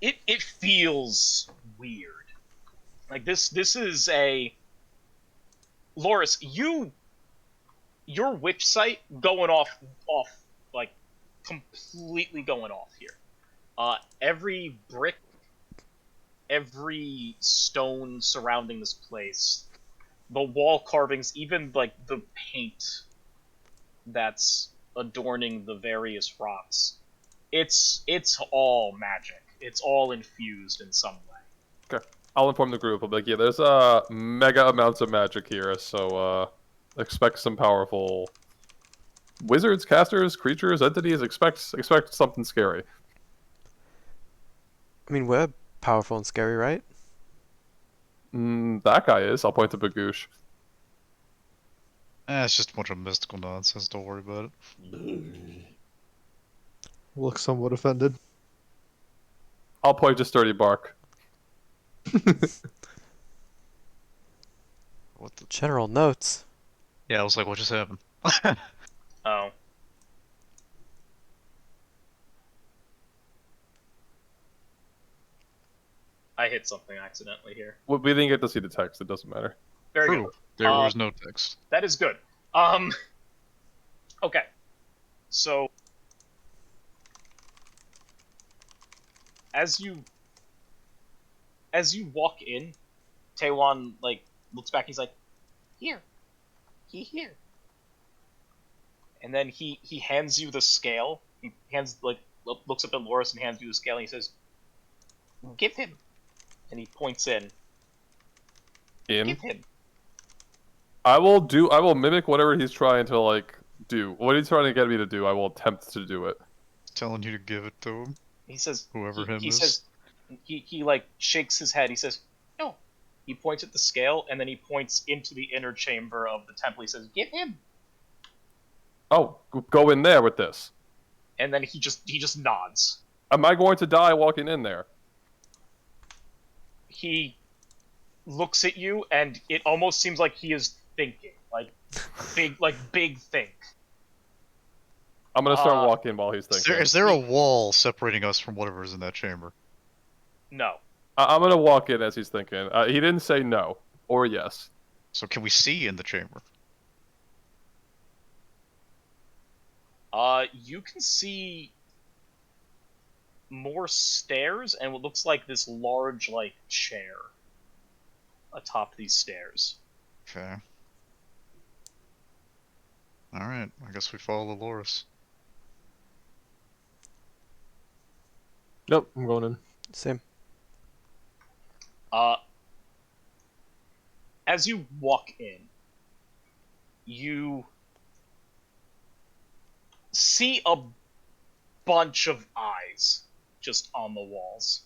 it feels weird. Like this is a Loris, your witch sight going off like completely going off here. Every brick, every stone surrounding this place, the wall carvings, even like the paint that's adorning the various rocks, it's all magic. It's all infused in some way. Okay, I'll inform the group. I'll be like, yeah, there's mega amounts of magic here, so expect some powerful wizards, casters, creatures, entities. Expect something scary. I mean, we're powerful and scary, right? That guy is. I'll point to Bagoosh. It's just a bunch of mystical nonsense. Don't worry about it. Looks somewhat offended. I'll point to Sturdy Bark. What the? General notes. Yeah, I was like, what just happened? Oh. I hit something accidentally here. We didn't get to see the text. It doesn't matter. Very True. good. There was no text. That is good. Okay. So as you walk in, Taewon like looks back, he's like, "Here. Here." And then he hands you the scale. He hands looks up at Loris and hands you the scale and he says, "Give him." And he points in. In. Give him. I will mimic whatever he's trying to like do. What he's trying to get me to do, I will attempt to do it. Telling you to give it to him. He says, Whoever him he is. says, he like shakes his head. He says, "No." He points at the scale, and then he points into the inner chamber of the temple. He says, "Give him." Oh, go in there with this. And then he just nods. Am I going to die walking in there? He looks at you, and it almost seems like he is thinking, big think. I'm gonna start walking while he's thinking. Is there a wall separating us from whatever's in that chamber? No. I'm gonna walk in as he's thinking. He didn't say no or yes. So can we see in the chamber? You can see more stairs and what looks like this large, like, chair atop these stairs. Okay. Alright, I guess we follow the Loris. Nope, I'm going in. Same. As you walk in, you see a bunch of eyes just on the walls.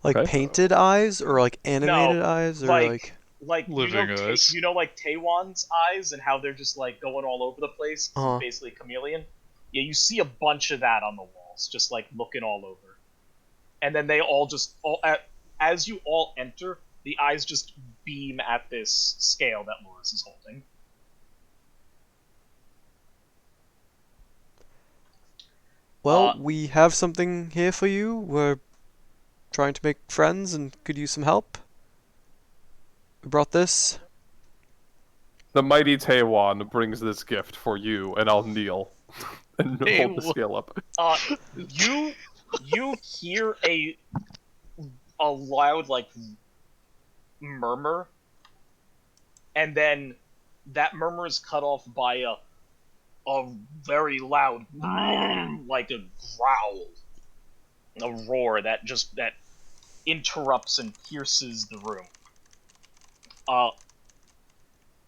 Like Okay. painted eyes or like animated eyes or like Living eyes. You know, like Taewan's eyes and how they're just like going all over the place. 'Cause he's basically a chameleon. Yeah, you see a bunch of that on the walls, just like looking all over. And then they all just as you all enter, the eyes just beam at this scale that Loris is holding. Well, we have something here for you. We're trying to make friends and could use some help. We brought this. The mighty Taewan brings this gift for you, and I'll kneel and hold the scale up. You hear a loud like murmur, and then that murmur is cut off by a very loud like a growl, a roar that interrupts and pierces the room.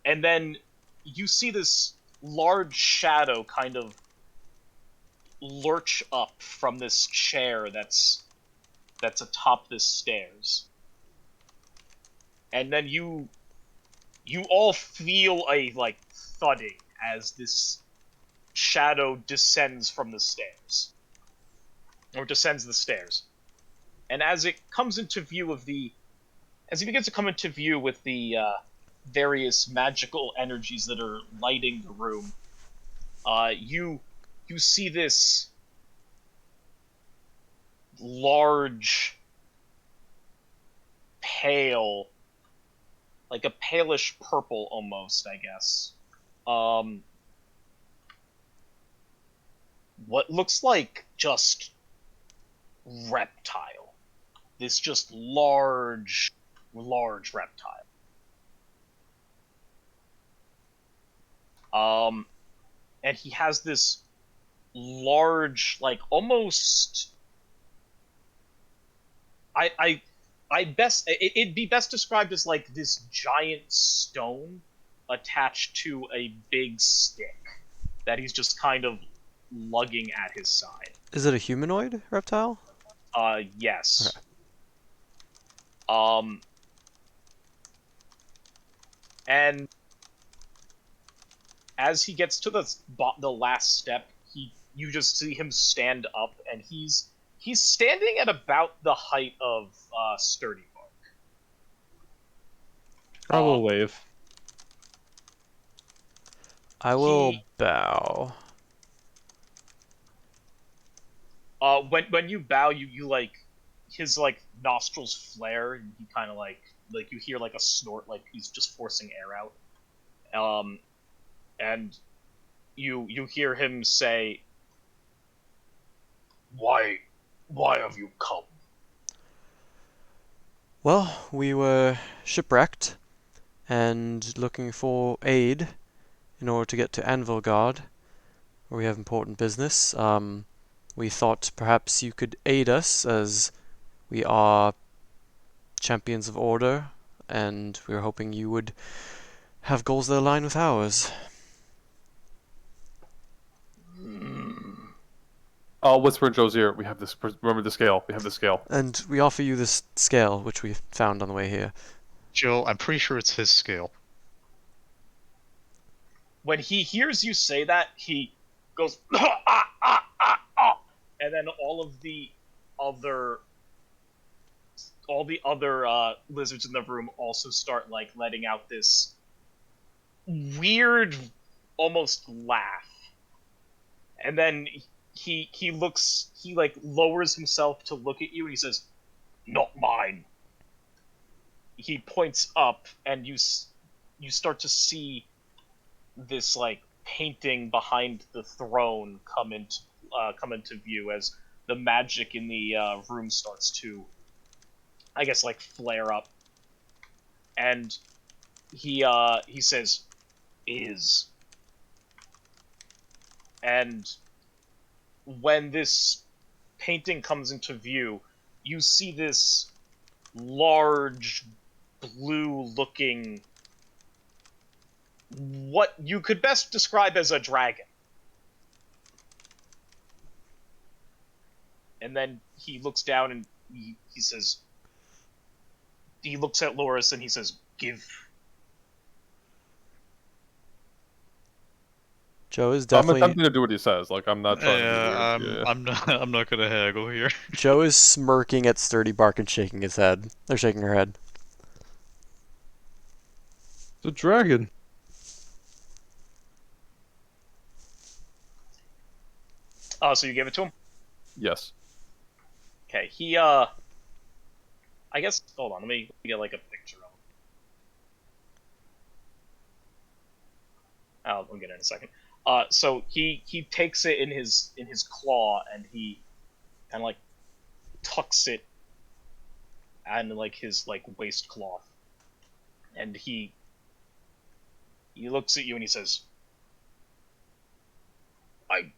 And then you see this large shadow kind of lurch up from this chair that's atop this stairs. And then you all feel a like thudding as this shadow descends from the stairs. Or descends the stairs. And as it comes into view as it begins to come into view with the various magical energies that are lighting the room, you see this large, pale, like a palish purple almost, I guess. What looks like just reptile. This just large reptile. And he has this large, like, almost... it'd be best described as, like, this giant stone attached to a big stick that he's just kind of lugging at his side. Is it a humanoid reptile? Yes. Okay. And as he gets to the last step, you just see him stand up, and he's standing at about the height of Sturdy Bark. I will wave. I will bow. When you bow, you like his like nostrils flare, and he kind of like you hear like a snort, like he's just forcing air out. And you hear him say, "Why have you come?" Well, we were shipwrecked and looking for aid in order to get to Anvilgard, where we have important business. We thought perhaps you could aid us, as we are champions of order, and we were hoping you would have goals that align with ours. I'll whisper in Joe's ear. We have this. Remember the scale. We have the scale. And we offer you this scale, which we found on the way here. Joe, I'm pretty sure it's his scale. when he hears you say that, he goes ah, ah, ah, ah, ah, and then other all the other lizards in the room also start like letting out this weird, almost laugh, and then he like lowers himself to look at you, and he says, "Not mine." He points up, and you start to see this like painting behind the throne come into view as the magic in the room starts to, I guess, like flare up, and he says, "Is," and when this painting comes into view, you see this large blue-looking, what you could best describe as a dragon. And then he looks down and he says, he looks at Loris and he says, "Give." Joe is I'm definitely attempting to do what he says. Like, I'm not trying to be Yeah, weird. Yeah. I'm not gonna haggle here. Joe is smirking at Sturdy Bark and shaking his head. They're shaking her head. It's a dragon. So you give it to him? Yes. Okay, I guess, hold on, let me get like a picture of him. I'll get it in a second. So he takes it in his claw, and he kind of like tucks it and like his like waistcloth, and he looks at you and he says, I,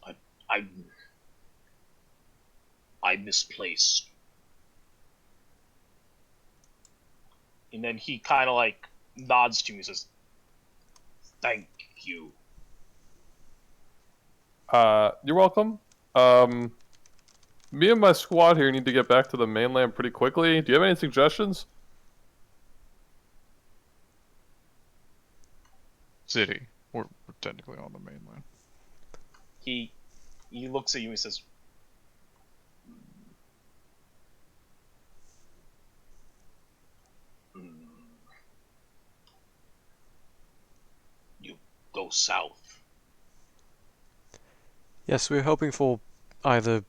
I, I, I misplaced." And then he kind of like nods to me and says, "Thank you." You're welcome. Me and my squad here need to get back to the mainland pretty quickly. Do you have any suggestions? City. We're technically on the mainland. He looks at you and he says, "Hmm, you go south." Yes, we're hoping for either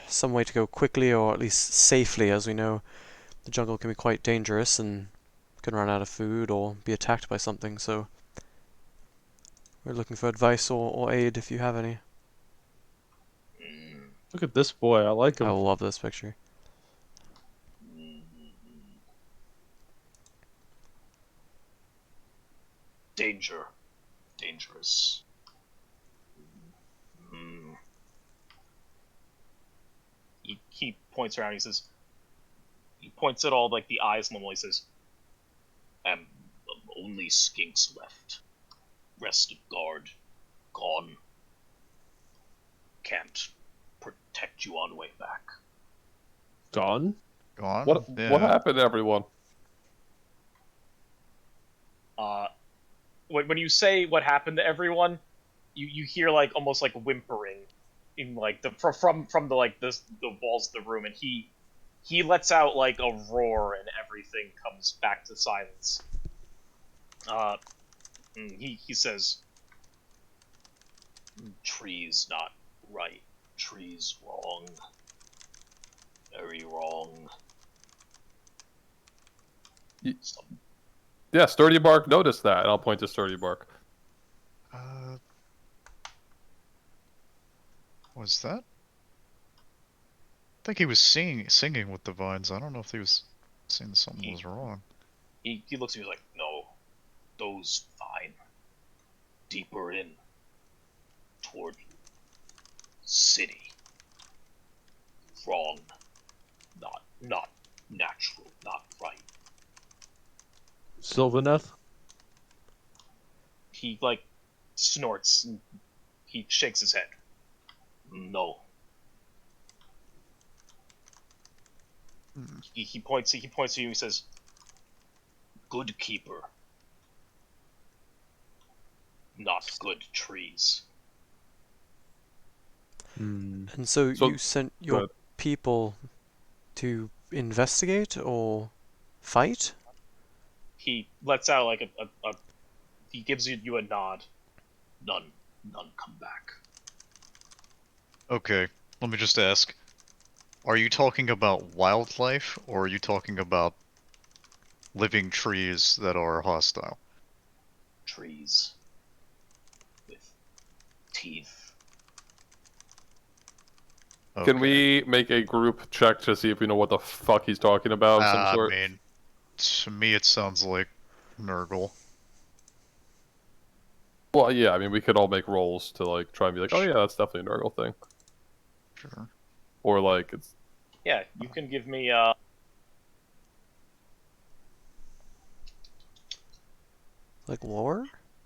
some way to go quickly or at least safely, as we know the jungle can be quite dangerous and can run out of food or be attacked by something, so we're looking for advice or aid if you have any. "Hmm, Look at this boy. I like I him. love this picture. hmm, danger, dangerous. Hmm." He points around. He says, he points at all like the eyes on the wall. He says, Only skinks left. Rest of guard gone. Can't protect you on way back." Gone? Gone? What Yeah. happened to everyone? When you say what happened to everyone, you hear like almost like whimpering in like the from the like the walls of the room, and he lets out like a roar, and everything comes back to silence. He says, "Trees not right. Trees wrong. Very wrong." Y- Some- Yeah, Sturdy Bark noticed that, and I'll point to Sturdy Bark. Was that? I think he was singing with the vines. I don't know if he was saying something was wrong. He looks at me like, "No, those fine. Deeper in, toward city. Wrong. Not natural. Not right." Sylvaneth? He like snorts and he shakes his head. "No." Hmm. He points to you and he says, "Good keeper. not good trees. And so So- you sent Go your ahead. people to investigate or fight? He lets out like a he gives you a nod. None come back. Okay, let me just ask. Are you talking about wildlife, or are you talking about living trees that are hostile? Trees with teeth. Okay. Can we make a group check to see if we know what the fuck he's talking about of some I sort? mean, to me it sounds like Nurgle. Well, yeah, I mean, we could all make rolls to like try and be like, oh yeah, that's definitely a Nurgle thing, Sure. or like it's Yeah, you can give me Like lore?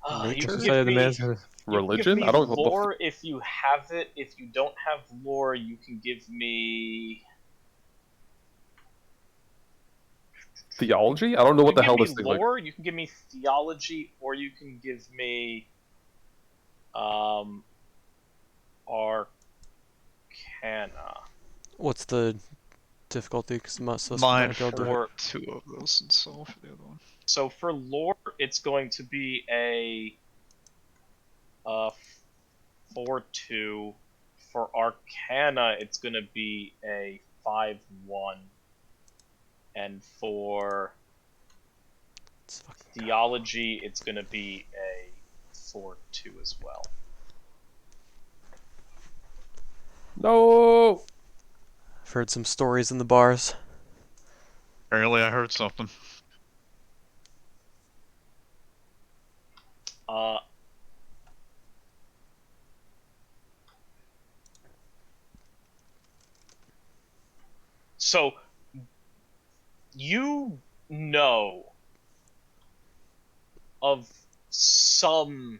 you Nature? can Say give the me man's gonna. you can give religion. me I don't. What the lore if you have it. If you don't have lore, you can give me theology? I don't know you what can the hell give this me thing like. lore, you can give me theology, or you can give me arcana. What's the difficulty? Because most of us Mine might go for different. Or 2 of those and so for the other one. so for lore, it's going to be a 4-2. For arcana, it's going to be a 5-1, and for It's fucking theology, it's going to be a 4-2 as well. No. I've heard some stories in the bars. Apparently I heard something. Uh, so you know of some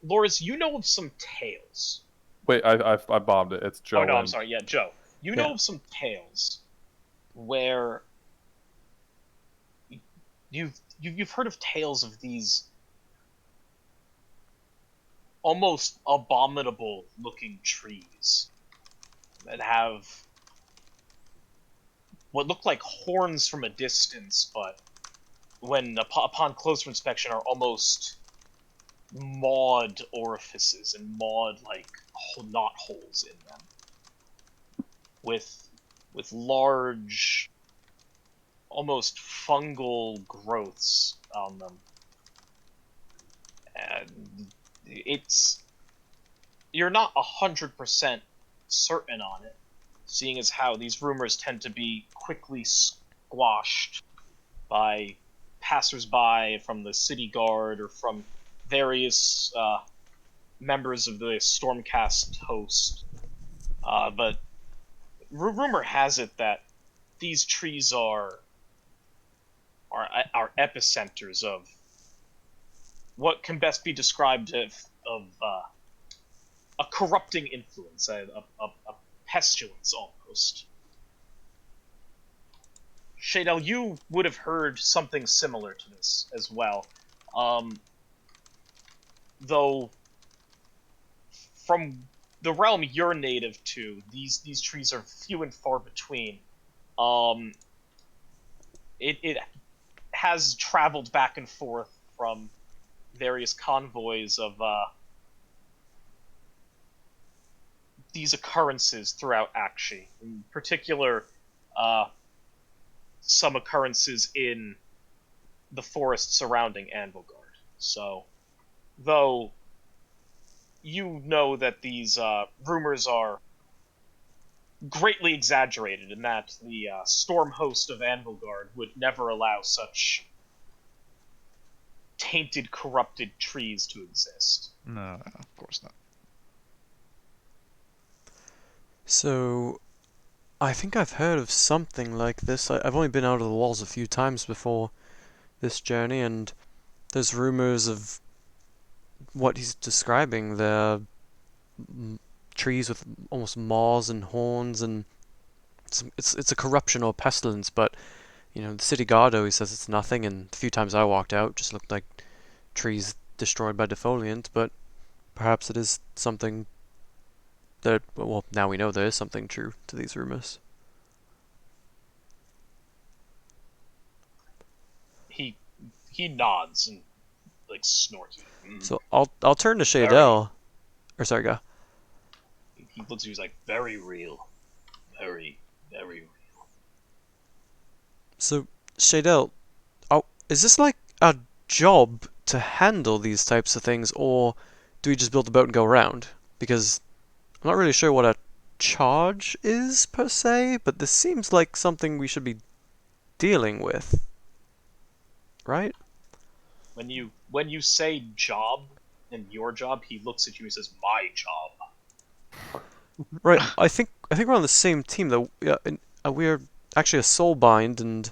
Loris, you know of some tales. Wait, I bombed it. It's Joe. Oh no, I'm and- sorry. Yeah, Joe. You Yeah. know of some tales where you've heard of tales of these almost abominable looking trees that have what look like horns from a distance, but when upon closer inspection are almost mauled orifices and mauled like knot holes in them, with large, almost fungal growths on them, and it's you're not 100% certain on it, seeing as how these rumors tend to be quickly squashed by passersby from the city guard or from various members of the Stormcast host. But rumor has it that these trees are epicenters of what can best be described of a corrupting influence, a pestilence almost. Shadel, you would have heard something similar to this as well. Though from the realm you're native to, these trees are few and far between. It has traveled back and forth from various convoys of these occurrences throughout Akshi. In particular, some occurrences in the forest surrounding Anvilgard. So, though you know that these rumors are greatly exaggerated, and that the storm host of Anvilgard would never allow such tainted, corrupted trees to exist. No, of course not. So, I think I've heard of something like this. I've only been out of the walls a few times before this journey, and there's rumors of what he's describing. They're trees with almost maws and horns, and it's a corruption or pestilence. But the city guard always says it's nothing, and the few times I walked out, just looked like trees destroyed by defoliant, but perhaps it is something that, well, now we know there is something true to these rumors. He nods and like snorky. So I'll turn to Very. Shadell. Or sorry, go. He looks at you, he's like, very real. Very, very real. So Shadell, is this like a job to handle these types of things, or do we just build a boat and go around? Because I'm not really sure what a charge is per se, but this seems like something we should be dealing with, right? When you say job and your job, he looks at you and says, my job. Right. I think we're on the same team though. Yeah, and, we're actually a Soulbound, and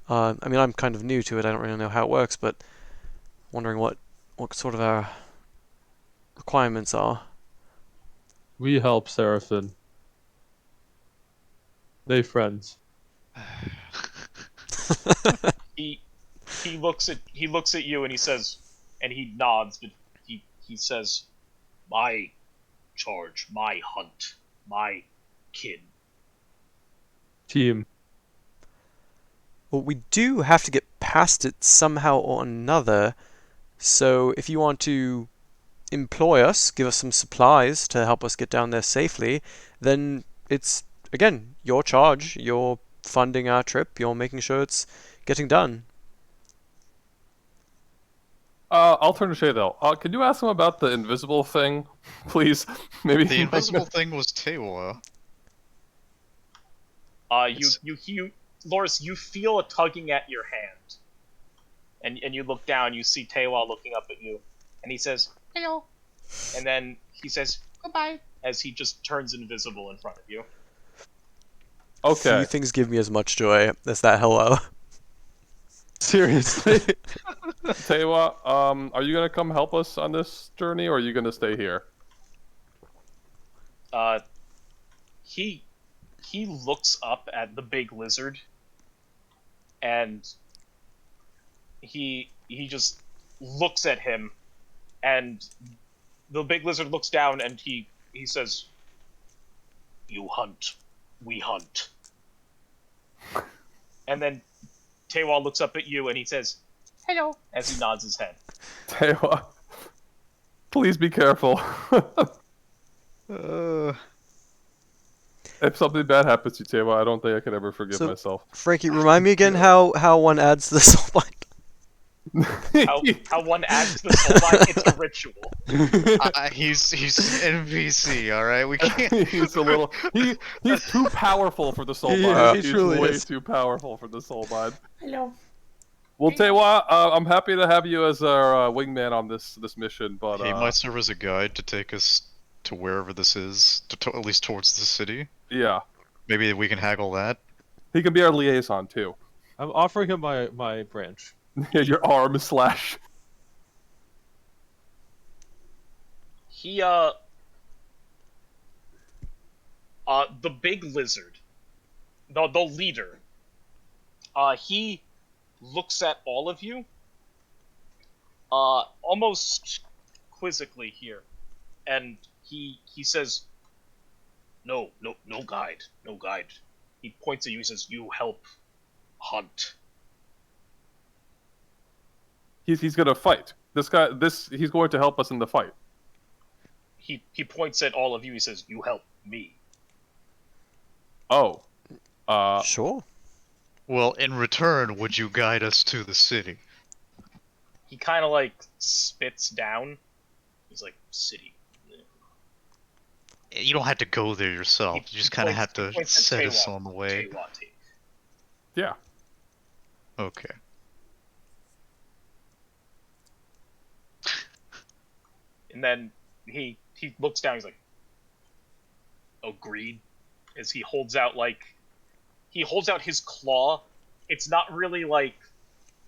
I mean I'm kind of new to it. I don't really know how it works, but wondering what sort of our requirements are. We help Seraphin. They friends. He looks at you and he says, and he nods, but he says, my charge, my hunt, my kin. Team. Well, we do have to get past it somehow or another. So if you want to employ us, give us some supplies to help us get down there safely, then it's, again, your charge. You're funding our trip. You're making sure it's getting done. I'll turn to Shadell. Can you ask him about the invisible thing, please? Maybe The he might invisible know. thing was Tewa. Loris, you feel a tugging at your hand, and you look down. You see Tewa looking up at you, and he says, "Hello," and then he says, "Goodbye," as he just turns invisible in front of you. Okay. Few things give me as much joy as that hello. Seriously. Tewa, are you gonna come help us on this journey, or are you gonna stay here? He looks up at the big lizard, and he just looks at him, and the big lizard looks down, and he says, "You hunt, we hunt." And then Tewa looks up at you, and he says, "Hello," as he nods his head. Tewa, please be careful. If something bad happens to Tewa, I don't think I can ever forgive So- myself. Frankie, remind me again how one adds to the Soulbind. How one adds to the soulbind, it's a ritual. He's an NPC, all right. We can't. He's a little. He's too powerful for the soul He bind. is, he He's truly way is. too powerful for the soul bind. Hello. Well, Tewa, I'm happy to have you as our wingman on this mission, but He might serve as a guide to take us to wherever this is, at least towards the city. yeah, Maybe we can haggle that. he can be our liaison too. I'm offering him my branch. Yeah, your arm slash. He the big lizard, the leader, he looks at all of you, almost quizzically here, and he says, no guide, no guide. He points at you, he says, you help hunt. He's gonna fight. He's going to help us in the fight. He points at all of you, he says, you help me. Oh. Sure. Well, in return, would you guide us to the city? He kind of like spits down. He's like, city. You don't have to go there yourself. You just kind of have to points at set us Tewa. on the way. Tewa, take. Yeah. Okay. And then he looks down, he's like, agreed, as he holds out his claw. It's not really like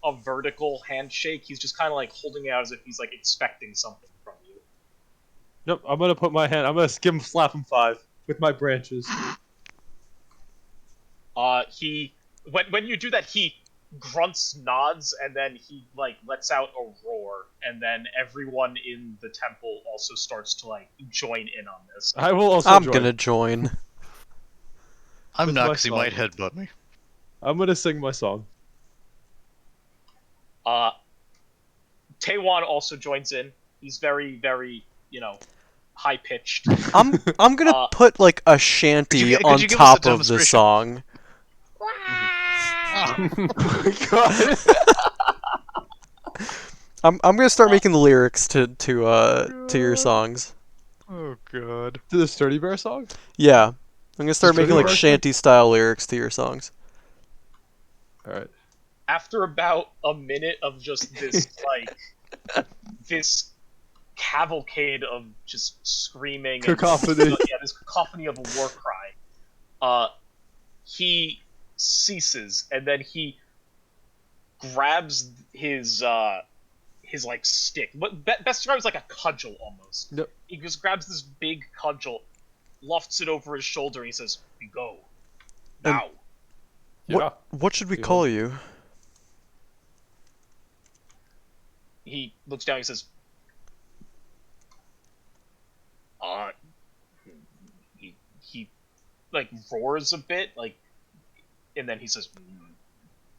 a vertical handshake, he's just kind of like holding it out as if he's like expecting something from you. Yep, I'm gonna put my hand. I'm gonna give him, slap him 5 with my branches. When you do that, he grunts, nods, and then he like lets out a roar, and then everyone in the temple also starts to like join in on this. I will also I'm join. gonna join. I'm With not my because he might song. headbutt me. I'm gonna sing my song. Taewon also joins in. He's very, very, high pitched. I'm gonna put like a shanty could on you give us a top of the demonstration? song. Ah, Oh my god. I'm gonna start making the lyrics to your songs. oh god. To the Sturdy Bear song? Yeah, I'm gonna start Sturdy making like Bear song? shanty style lyrics to your songs. Alright. After about a minute of just this, this cavalcade of just screaming Cacophony. and this cacophony of a war cry, he ceases, and then he grabs his like stick. But best described as like a cudgel almost. Yep. He just grabs this big cudgel, lofts it over his shoulder, and he says, "We go And- now." Yeah. What should we Yeah. call you? He looks down. He says, "Uh." He like roars a bit, like, and then he says,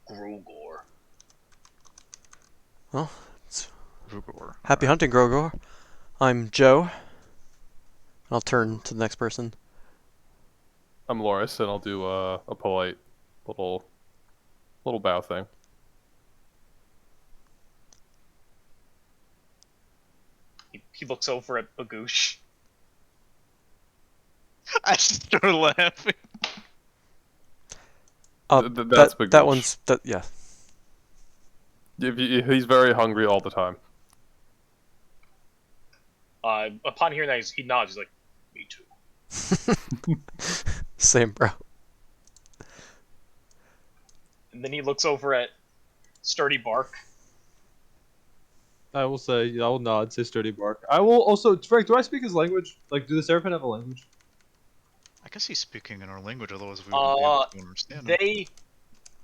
"Grogor." Well, Rugor. happy hunting, Grogor. I'm Joe. I'll turn to the next person. I'm Loris, and I'll do a polite little bow thing. He looks over at Bagoosh. I just started laughing. That's that Bagoosh. one's yeah. He's very hungry all the time. Upon hearing that, he nods. He's like, "Me too." Same, bro. And then he looks over at Sturdy Bark. I will say, I will nod, say Sturdy Bark. I will also, Frank, do I speak his language? Like, do the Seraphim have a language? I guess he's speaking in our language, otherwise we wouldn't be able to understand him.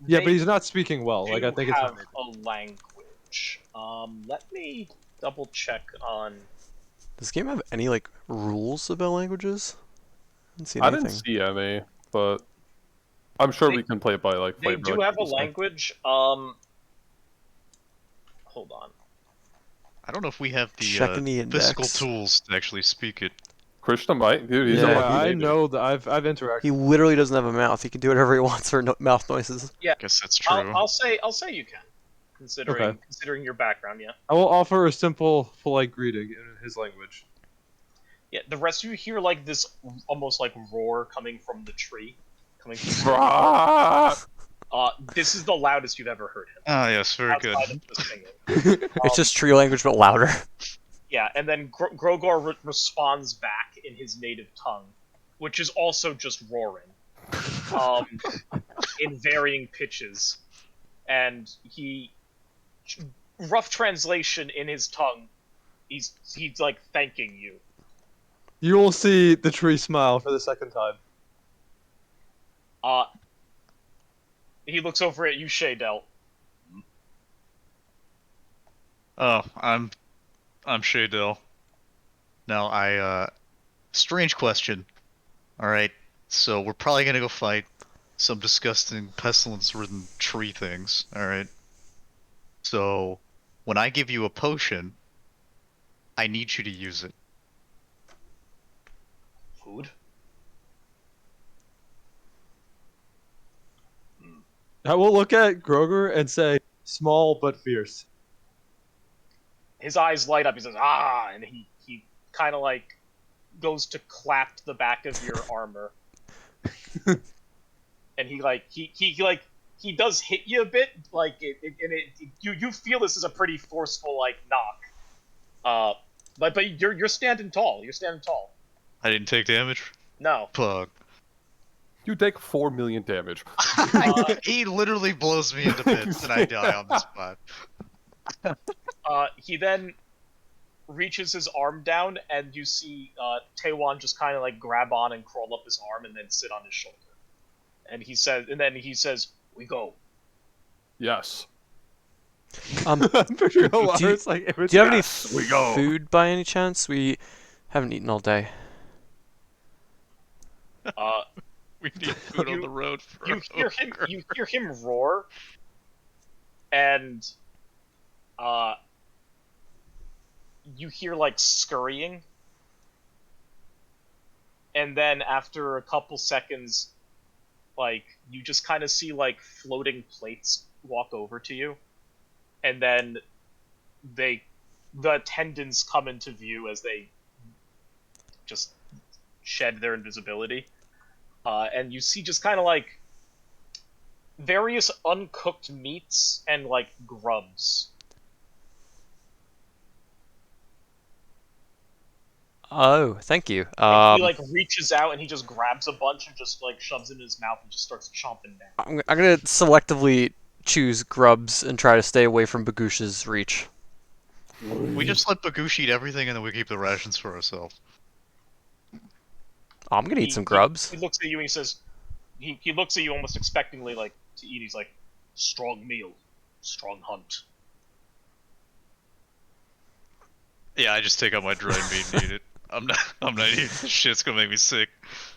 Yeah, They but he's not speaking well. Like, I do think it's have not. a language. Let me double check on. Does this game have any like rules about languages? I didn't see I anything. didn't see any, but I'm sure we can play it by like They flavor. do like have a people say. language. Hold on. I don't know if we have Checking the the physical index. tools to actually speak it. Krishna might, dude. He's Yeah, a Yeah, lucky I baby. know that I've interacted. He literally doesn't have a mouth. He can do whatever he wants for mouth noises. Yeah, Guess that's true. I'll say you can, considering your background. Yeah. I will offer a simple, polite greeting in his language. Yeah. The rest of you hear like this almost like roar coming from the tree, coming from. Ah! This is the loudest you've ever heard him. Ah, yes, very good. Outside of just singing. It's just tree language but louder. Yeah, and then Grogor responds back in his native tongue, which is also just roaring, in varying pitches, and rough translation in his tongue, he's like thanking you. You will see the tree smile for the second time. He looks over at you, Shaydel. Oh, I'm Shaydell. Now strange question. Alright, so we're probably gonna go fight some disgusting pestilence-ridden tree things, alright? So, when I give you a potion, I need you to use it. Food? I will look at Groger and say, small but fierce. His eyes light up. He says, "Ah!" And he kind of like goes to clap the back of your armor, and he does hit you a bit, like you feel this is a pretty forceful like knock. But you're standing tall. You're standing tall. I didn't take damage? No. Fuck. You take 4 million damage. He literally blows me into bits and I die on the spot. He then reaches his arm down, and you see Taewon just kind of like grab on and crawl up his arm, and then sit on his shoulder. And he says, "We go." Yes. Um, I'm pretty sure do you- Lara's like, it was- do you have any Yes, we go. food by any chance? We haven't eaten all day. We need food on You- the road. You hear him. You hear him roar, and you hear like scurrying, and then after a couple seconds, like you just kind of see like floating plates walk over to you, and then the attendants come into view as they just shed their invisibility, and you see just kind of like various uncooked meats and like grubs. Oh, thank you. And he like reaches out and he just grabs a bunch and just like shoves it in his mouth and just starts chomping down. I'm gonna selectively choose grubs and try to stay away from Bagoosh's reach. We just let Bagoosh eat everything and then we keep the rations for ourselves. Oh, I'm gonna eat some grubs. He looks at you and he says, he looks at you almost expectingly like to eat. He's like, strong meal, strong hunt. Yeah, I just take out my dried meat and eat it. I'm not eating this shit. It's gonna make me sick.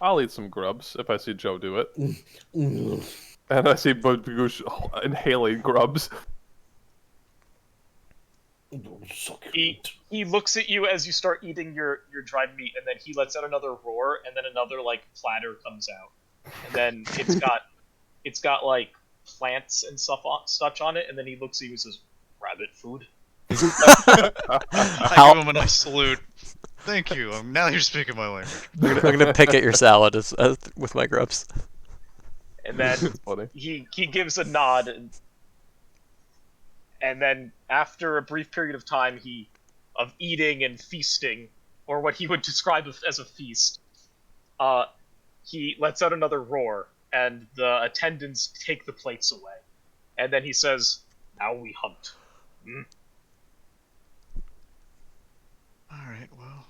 I'll eat some grubs if I see Joe do it. Mm. And I see Bagoosh inhaling grubs. Suck your He meat. looks at you as you start eating your dried meat, and then he lets out another roar, and then another like platter comes out, and then it's got like plants and such on it, and then he looks at you and says, "Rabbit food." I give him a nice salute. Thank you. Now you're speaking my language. I'm gonna pick at your salad with my grubs. And then It's funny. he gives a nod, and then after a brief period of time of eating and feasting, or what he would describe as a feast, he lets out another roar, and the attendants take the plates away. And then he says, "Now we hunt." Alright, well.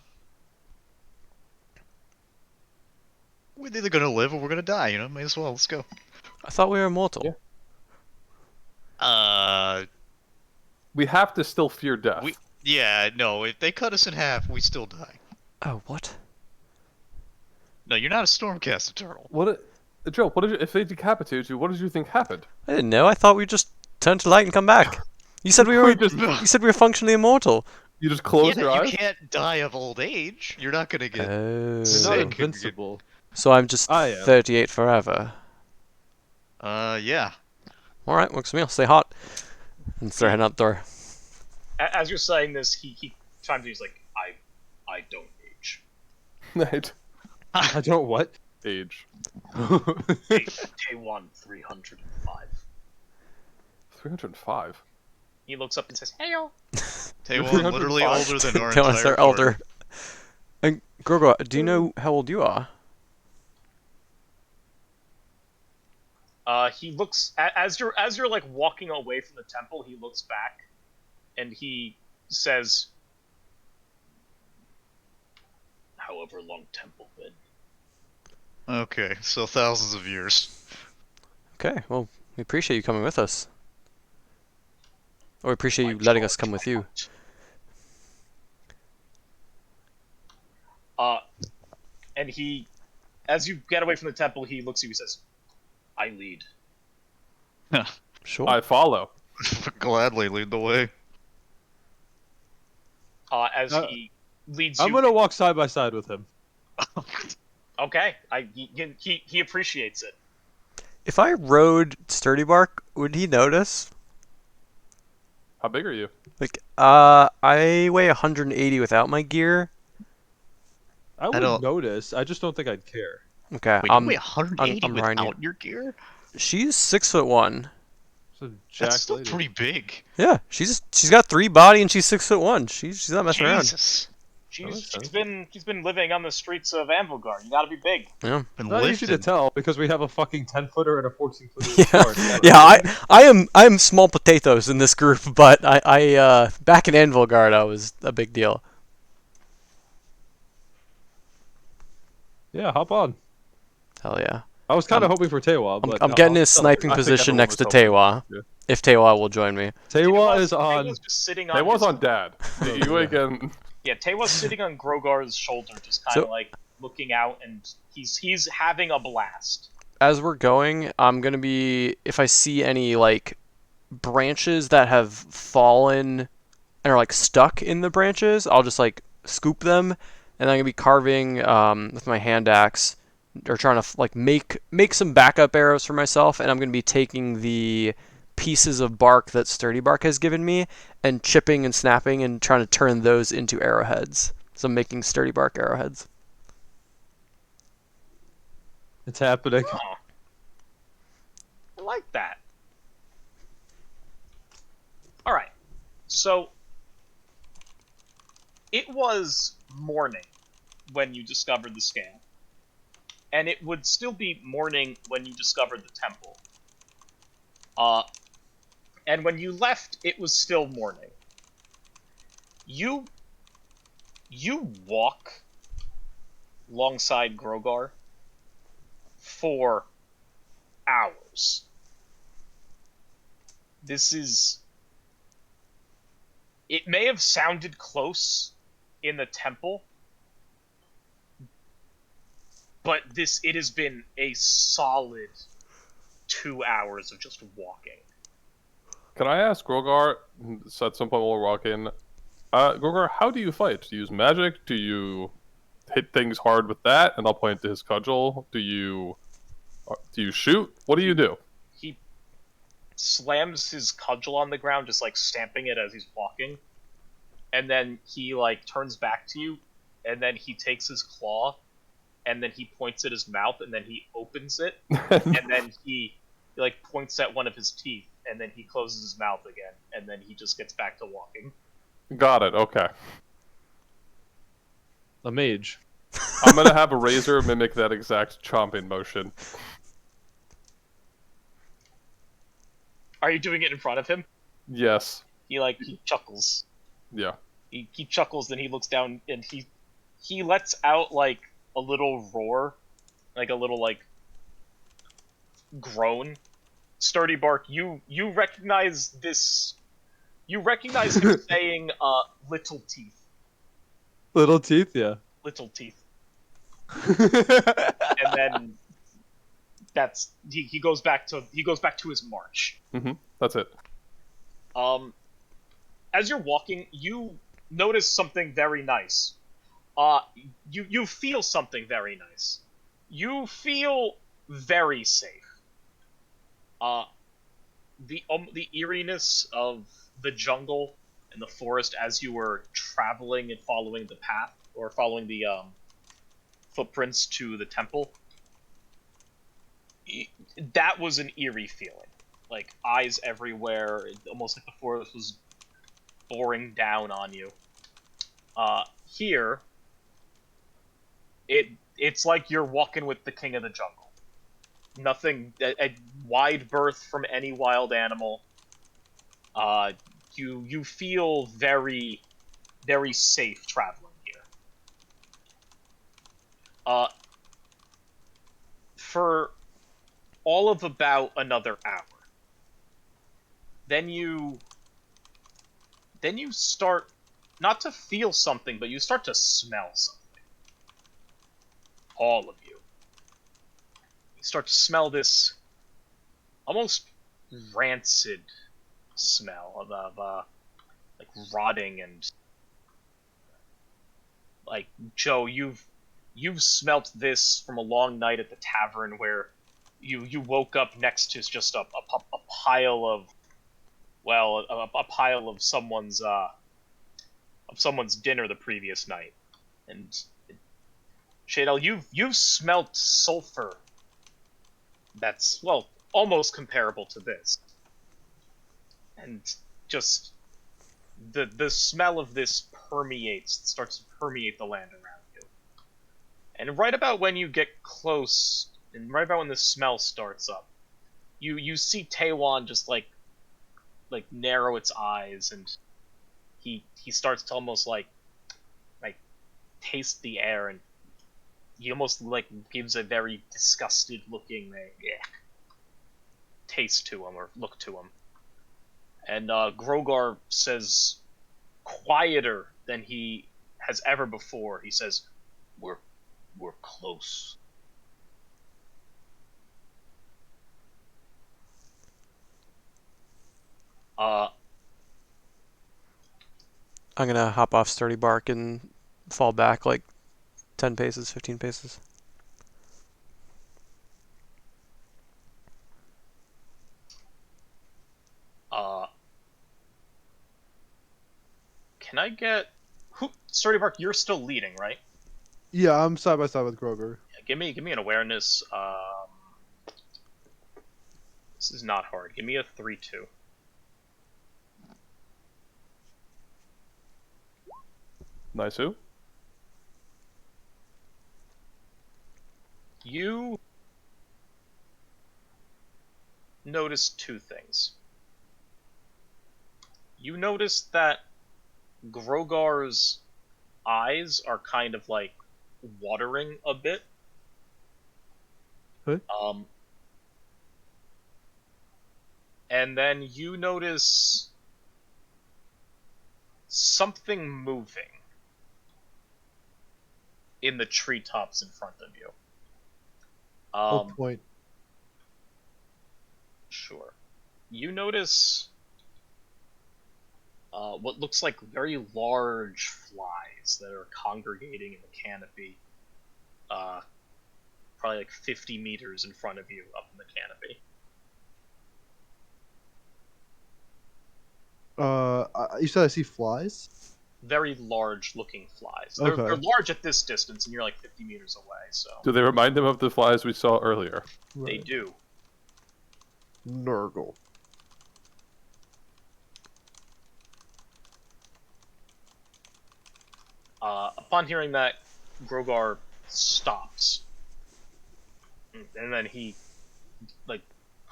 We're either gonna live or we're gonna die, you know? May as well. Let's go. I thought we were immortal. Yeah. We have to still fear death. Yeah, no, if they cut us in half, we still die. Oh, what? No, you're not a Stormcast Eternal. Joe, if they decapitated you, what did you think happened? I didn't know. I thought we just turned to light and come back. You said we were. You said we were functionally immortal. You just close your You eyes? can't die of old age. You're not gonna get. Oh. You're Sick. not invincible. So I'm just I am. 38 forever. Yeah. All right, works for me. I'll stay hot and start heading out the door. As you're saying this, he chimes in. He's like, "I don't age. Right. I don't what? Age. K1 305." 305. He looks up and says, "Heyo." Taewon literally 305. older than our Tell us entire they're elder. party. And Grogo, do you know how old you are? He looks as you're like walking away from the temple. He looks back, and he says, "However long temple been." Okay, so thousands of years. Okay, well, we appreciate you coming with us. Or we appreciate you letting us come with you. And he, as you get away from the temple, he looks at you and says, "I lead." Sure. I follow. Gladly lead the way. As he leads you. I'm gonna walk side by side with him. Okay, he appreciates it. If I rode Sturdy Bark, would he notice? How big are you? Like, I weigh 180 without my gear. I would don't- notice. I just don't think I'd care. Okay, Wait, you weigh 180 I'm behind you. without your gear? She's 6'1". So Jack That's still lady. pretty big. Yeah, she's got 3 body and she's 6'1". She's not messing around. Jesus. She's been living on the streets of Anvilgar. You gotta be big. Yeah. Been Not easy to lifted. tell because we have a fucking 10-footer and a 14-footer. Yeah, yeah. I am small potatoes in this group, but I back in Anvilgard I was a big deal. Yeah, hop on. Hell yeah. I was kind of hoping for Tewa, but I'm no, getting I'll his celebrate. sniping I think position everyone next to was hoping. Tewa. Yeah. If Tewa will join me. Tewa is on. Tewa's just sitting on. It was his- on Dad. You again. Yeah, Tewa's sitting on Grogar's shoulder, just kind So- of like looking out, and he's having a blast. As we're going, I'm gonna be, if I see any like branches that have fallen and are like stuck in the branches, I'll just like scoop them, and I'm gonna be carving with my hand axe, or trying to like make some backup arrows for myself, and I'm gonna be taking the pieces of bark that Sturdy Bark has given me and chipping and snapping and trying to turn those into arrowheads. So I'm making Sturdy Bark arrowheads. It's happening. Oh, I like that. All right, so it was morning when you discovered the scale, and it would still be morning when you discovered the temple. And when you left, it was still morning. You walk alongside Grogar for hours. This is... It may have sounded close in the temple, but it has been a solid 2 hours of just walking. Can I ask Grogar, at some point while we're walking, Grogar, how do you fight? Do you use magic? Do you hit things hard with that? And I'll point to his cudgel. Do you shoot? What do you do? He slams his cudgel on the ground, just like stamping it as he's walking, and then he like turns back to you, and then he takes his claw, and then he points at his mouth, and then he opens it, and then he like points at one of his teeth, and then he closes his mouth again, and then he just gets back to walking. Got it, okay. A mage. I'm gonna have a razor mimic that exact chomping motion. Are you doing it in front of him? Yes. He chuckles. Yeah. He chuckles, then he looks down, and he lets out like a little roar, like a little like groan. Sturdy Bark, you recognize this. You recognize him saying, "Little teeth, Little teeth, yeah. little teeth," and then he goes back to his march. That's it. As you're walking, you notice something very nice. You feel something very nice. You feel very safe. The eeriness of the jungle and the forest as you were traveling and following the path, or following the footprints to the temple, that was an eerie feeling. Like, eyes everywhere, almost like the forest was boring down on you. Here, it's like you're walking with the king of the jungle. Nothing, a wide berth from any wild animal. You feel very, very safe traveling here. For all of about another hour. Then you start not to feel something, but you start to smell something. All of you. You start to smell this almost rancid smell of like rotting, and like, Joe, you've smelt this from a long night at the tavern where you woke up next to just a pile of, well, a pile of someone's dinner the previous night. And Shadel, you've smelt sulfur that's, well, almost comparable to this. And just the smell of this starts to permeate the land around you. And right about when you get close, and right about when the smell starts up, you see Taiwan just like narrow its eyes, and he starts to almost like taste the air, and he almost like gives a very disgusted looking taste to him, or look to him. And Grogar says, quieter than he has ever before. He says, "We're close." Uh, I'm gonna hop off Sturdy Bark and fall back like 10 paces, 15 paces. uh, can I get Sturdy Bark? You're still leading, right? Yeah, I'm side by side with Grover. Yeah, give me an awareness. This is not hard. Give me a 3-2. Nice who? You notice two things. You notice that Grogar's eyes are kind of like watering a bit. Huh? And then you notice something moving in the treetops in front of you. I'll point. Sure. You notice what looks like very large flies that are congregating in the canopy, probably like 50 meters in front of you up in the canopy. You said I see flies? Very large looking flies. Okay. They're large at this distance, and you're like 50 meters away, so Do they remind him of the flies we saw earlier? they Right. do. Nurgle. Upon hearing that, Grogar stops, and then he like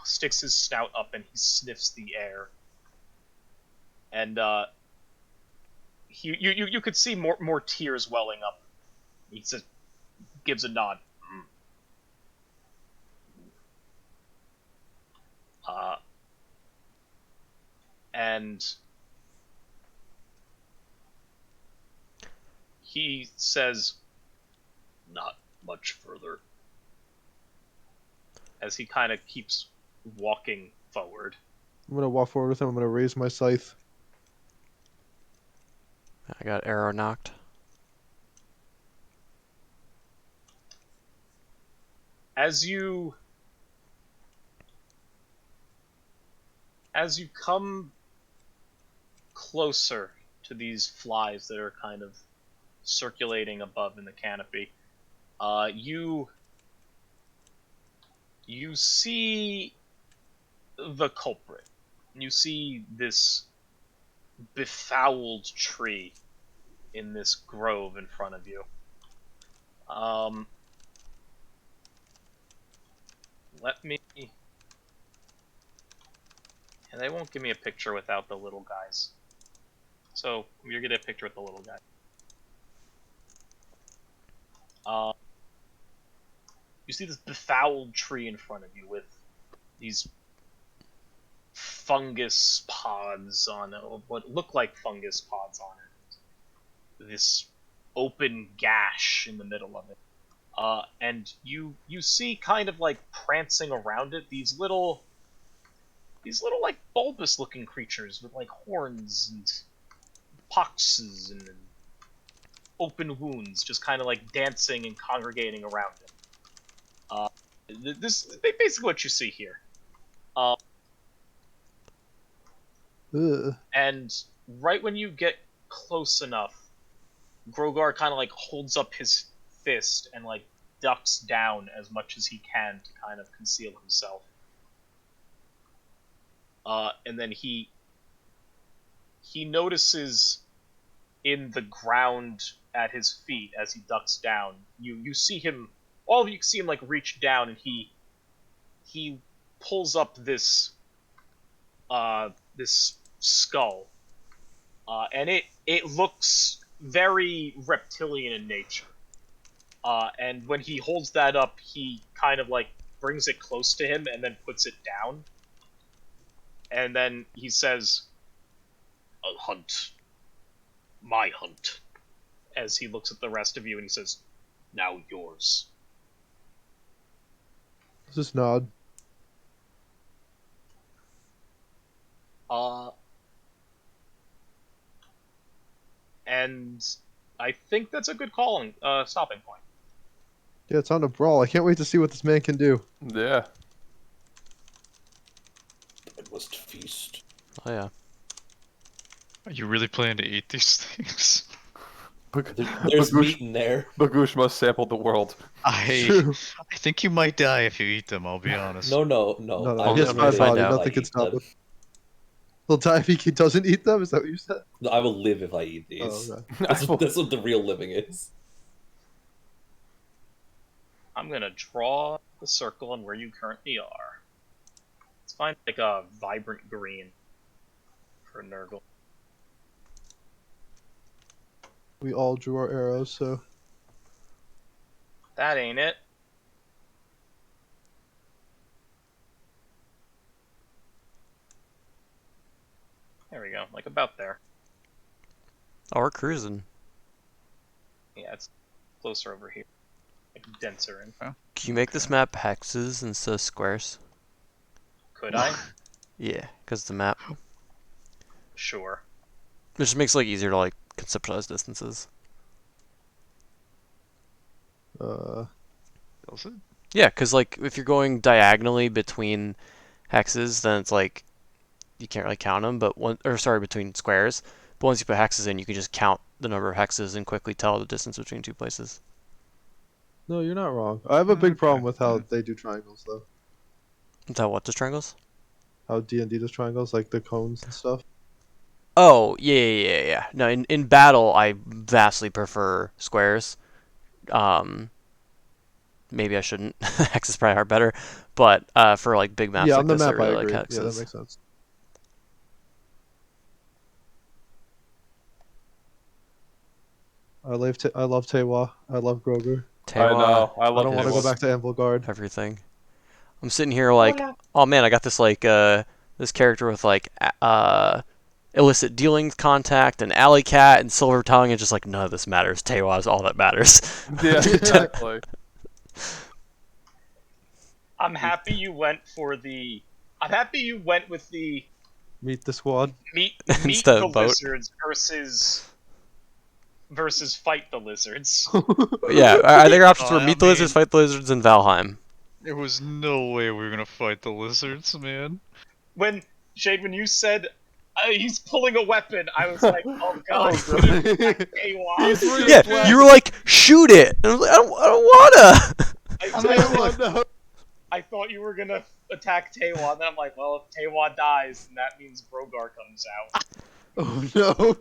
sticks his snout up and he sniffs the air, and you could see more tears welling up. He says, gives a nod. And he says, "Not much further," as he kind of keeps walking forward. I'm gonna walk forward with him. I'm gonna raise my scythe. I got arrow knocked. As you come closer to these flies that are kind of circulating above in the canopy, you see the culprit. You see this befouled tree in this grove in front of you. Let me... And they won't give me a picture without the little guys. So, you're gonna get a picture with the little guy. You see this befouled tree in front of you with these fungus pods on it, what look like fungus pods on it. This open gash in the middle of it. And you see kind of like prancing around it these little like bulbous looking creatures with like horns and poxes and open wounds, just kind of like dancing and congregating around it. This is basically what you see here. Ugh. And right when you get close enough, Grogar kind of like holds up his fist and like ducks down as much as he can to kind of conceal himself. And then he notices in the ground at his feet as he ducks down. You see him. All of you see him like reach down, and he pulls up this this skull, and it looks very reptilian in nature. And when he holds that up, he kind of like brings it close to him and then puts it down. And then he says, "A hunt. My hunt." As he looks at the rest of you and he says, "Now yours." Just nod. And I think that's a good calling, stopping point. Yeah, it's on a brawl. I can't wait to see what this man can do. Yeah. I must feast. Oh yeah. Are you really planning to eat these things? There's meat in there. Bagoosh must sample the world. True. I think you might die if you eat them. I'll be honest. No. No, I he has will find five live body. out. if Nothing I can eat stop them. him. He'll die if he doesn't eat them? Is that what you said? No, I will live if I eat these. Oh, okay. That's what the real living is. I'm gonna draw the circle on where you currently are. Let's find like a vibrant green for Nurgle. We all drew our arrows, so... That ain't it. There we go, like about there. Oh, we're cruising. Yeah, it's closer over here. Like denser in. Can you make this map hexes instead of squares? Could I? Yeah, because the map. Sure. It just makes it like easier to like conceptualize distances. Does it? Yeah, because like if you're going diagonally between hexes, then it's like you can't really count them. But between squares. But once you put hexes in, you can just count the number of hexes and quickly tell the distance between two places. No, you're not wrong. I have a big problem with how they do triangles, though. Is that what does triangles? How D&D does triangles, like the cones and stuff. Oh, yeah. No, in battle, I vastly prefer squares. Maybe I shouldn't. Hexes probably are better, but for like big maps Yeah, like on the this, I map I really agree. like Yeah, that hexes. makes sense. I love Tewa. I love Grogu. I know. I I love don't want to Tewa. go back to Anvil Guard. Everything. I'm sitting here like, oh man, I got this like this character with like illicit dealings contact and alley cat and silver tongue, and just like none of this matters. Tewa is all that matters. Yeah, exactly. I'm happy you went with the Meet the squad. meet Instead the of boat. lizards versus fight the lizards. Yeah, I think our options were I meet the lizards, mean- fight the lizards, and Valheim. There was no way we were gonna fight the lizards, man. When Shade, when you said he's pulling a weapon, I was like, oh god, he's Oh, gonna God. attack AWOL. Yeah, you were like, shoot it, and I was like, I don't wanna. I thought you were gonna attack Taewon, and then I'm like, well, if Taewon dies, then that means Brogar comes out. Oh no.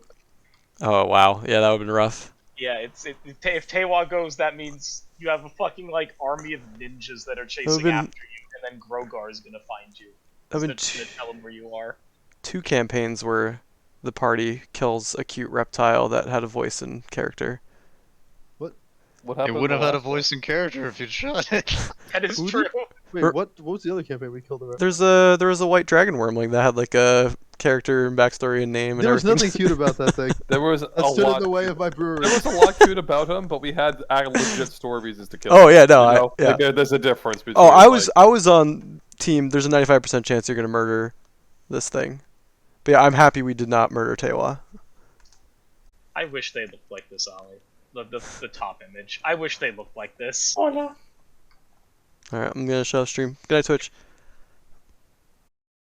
Oh wow, yeah, that would've been rough. Yeah, if Taewon goes, that means you have a fucking like army of ninjas that are chasing been- after you, and then Grogar is gonna find you. That'd been That's gonna tell him where you are. 2 campaigns where the party kills a cute reptile that had a voice and character. What It happened? wouldn't have the had a last one? voice and character if you'd shot it. That is Who true. Wait, Er- what was the other campaign we killed the rest? There was a white dragon wormling that had like a character and backstory and name and There was everything. nothing cute about that thing. There was That a stood lot. in the way of my brewery. There was a lot cute about him, but we had legit story reasons to kill Oh him. yeah, no, You know? yeah. Like, there's a difference between. Oh, I like, was on team. There's a 95% chance you're gonna murder this thing. But yeah, I'm happy we did not murder Tewa. I wish they looked like this, Ollie. The top image. I wish they looked like this. All right, I'm gonna shut off stream. Good night, Twitch.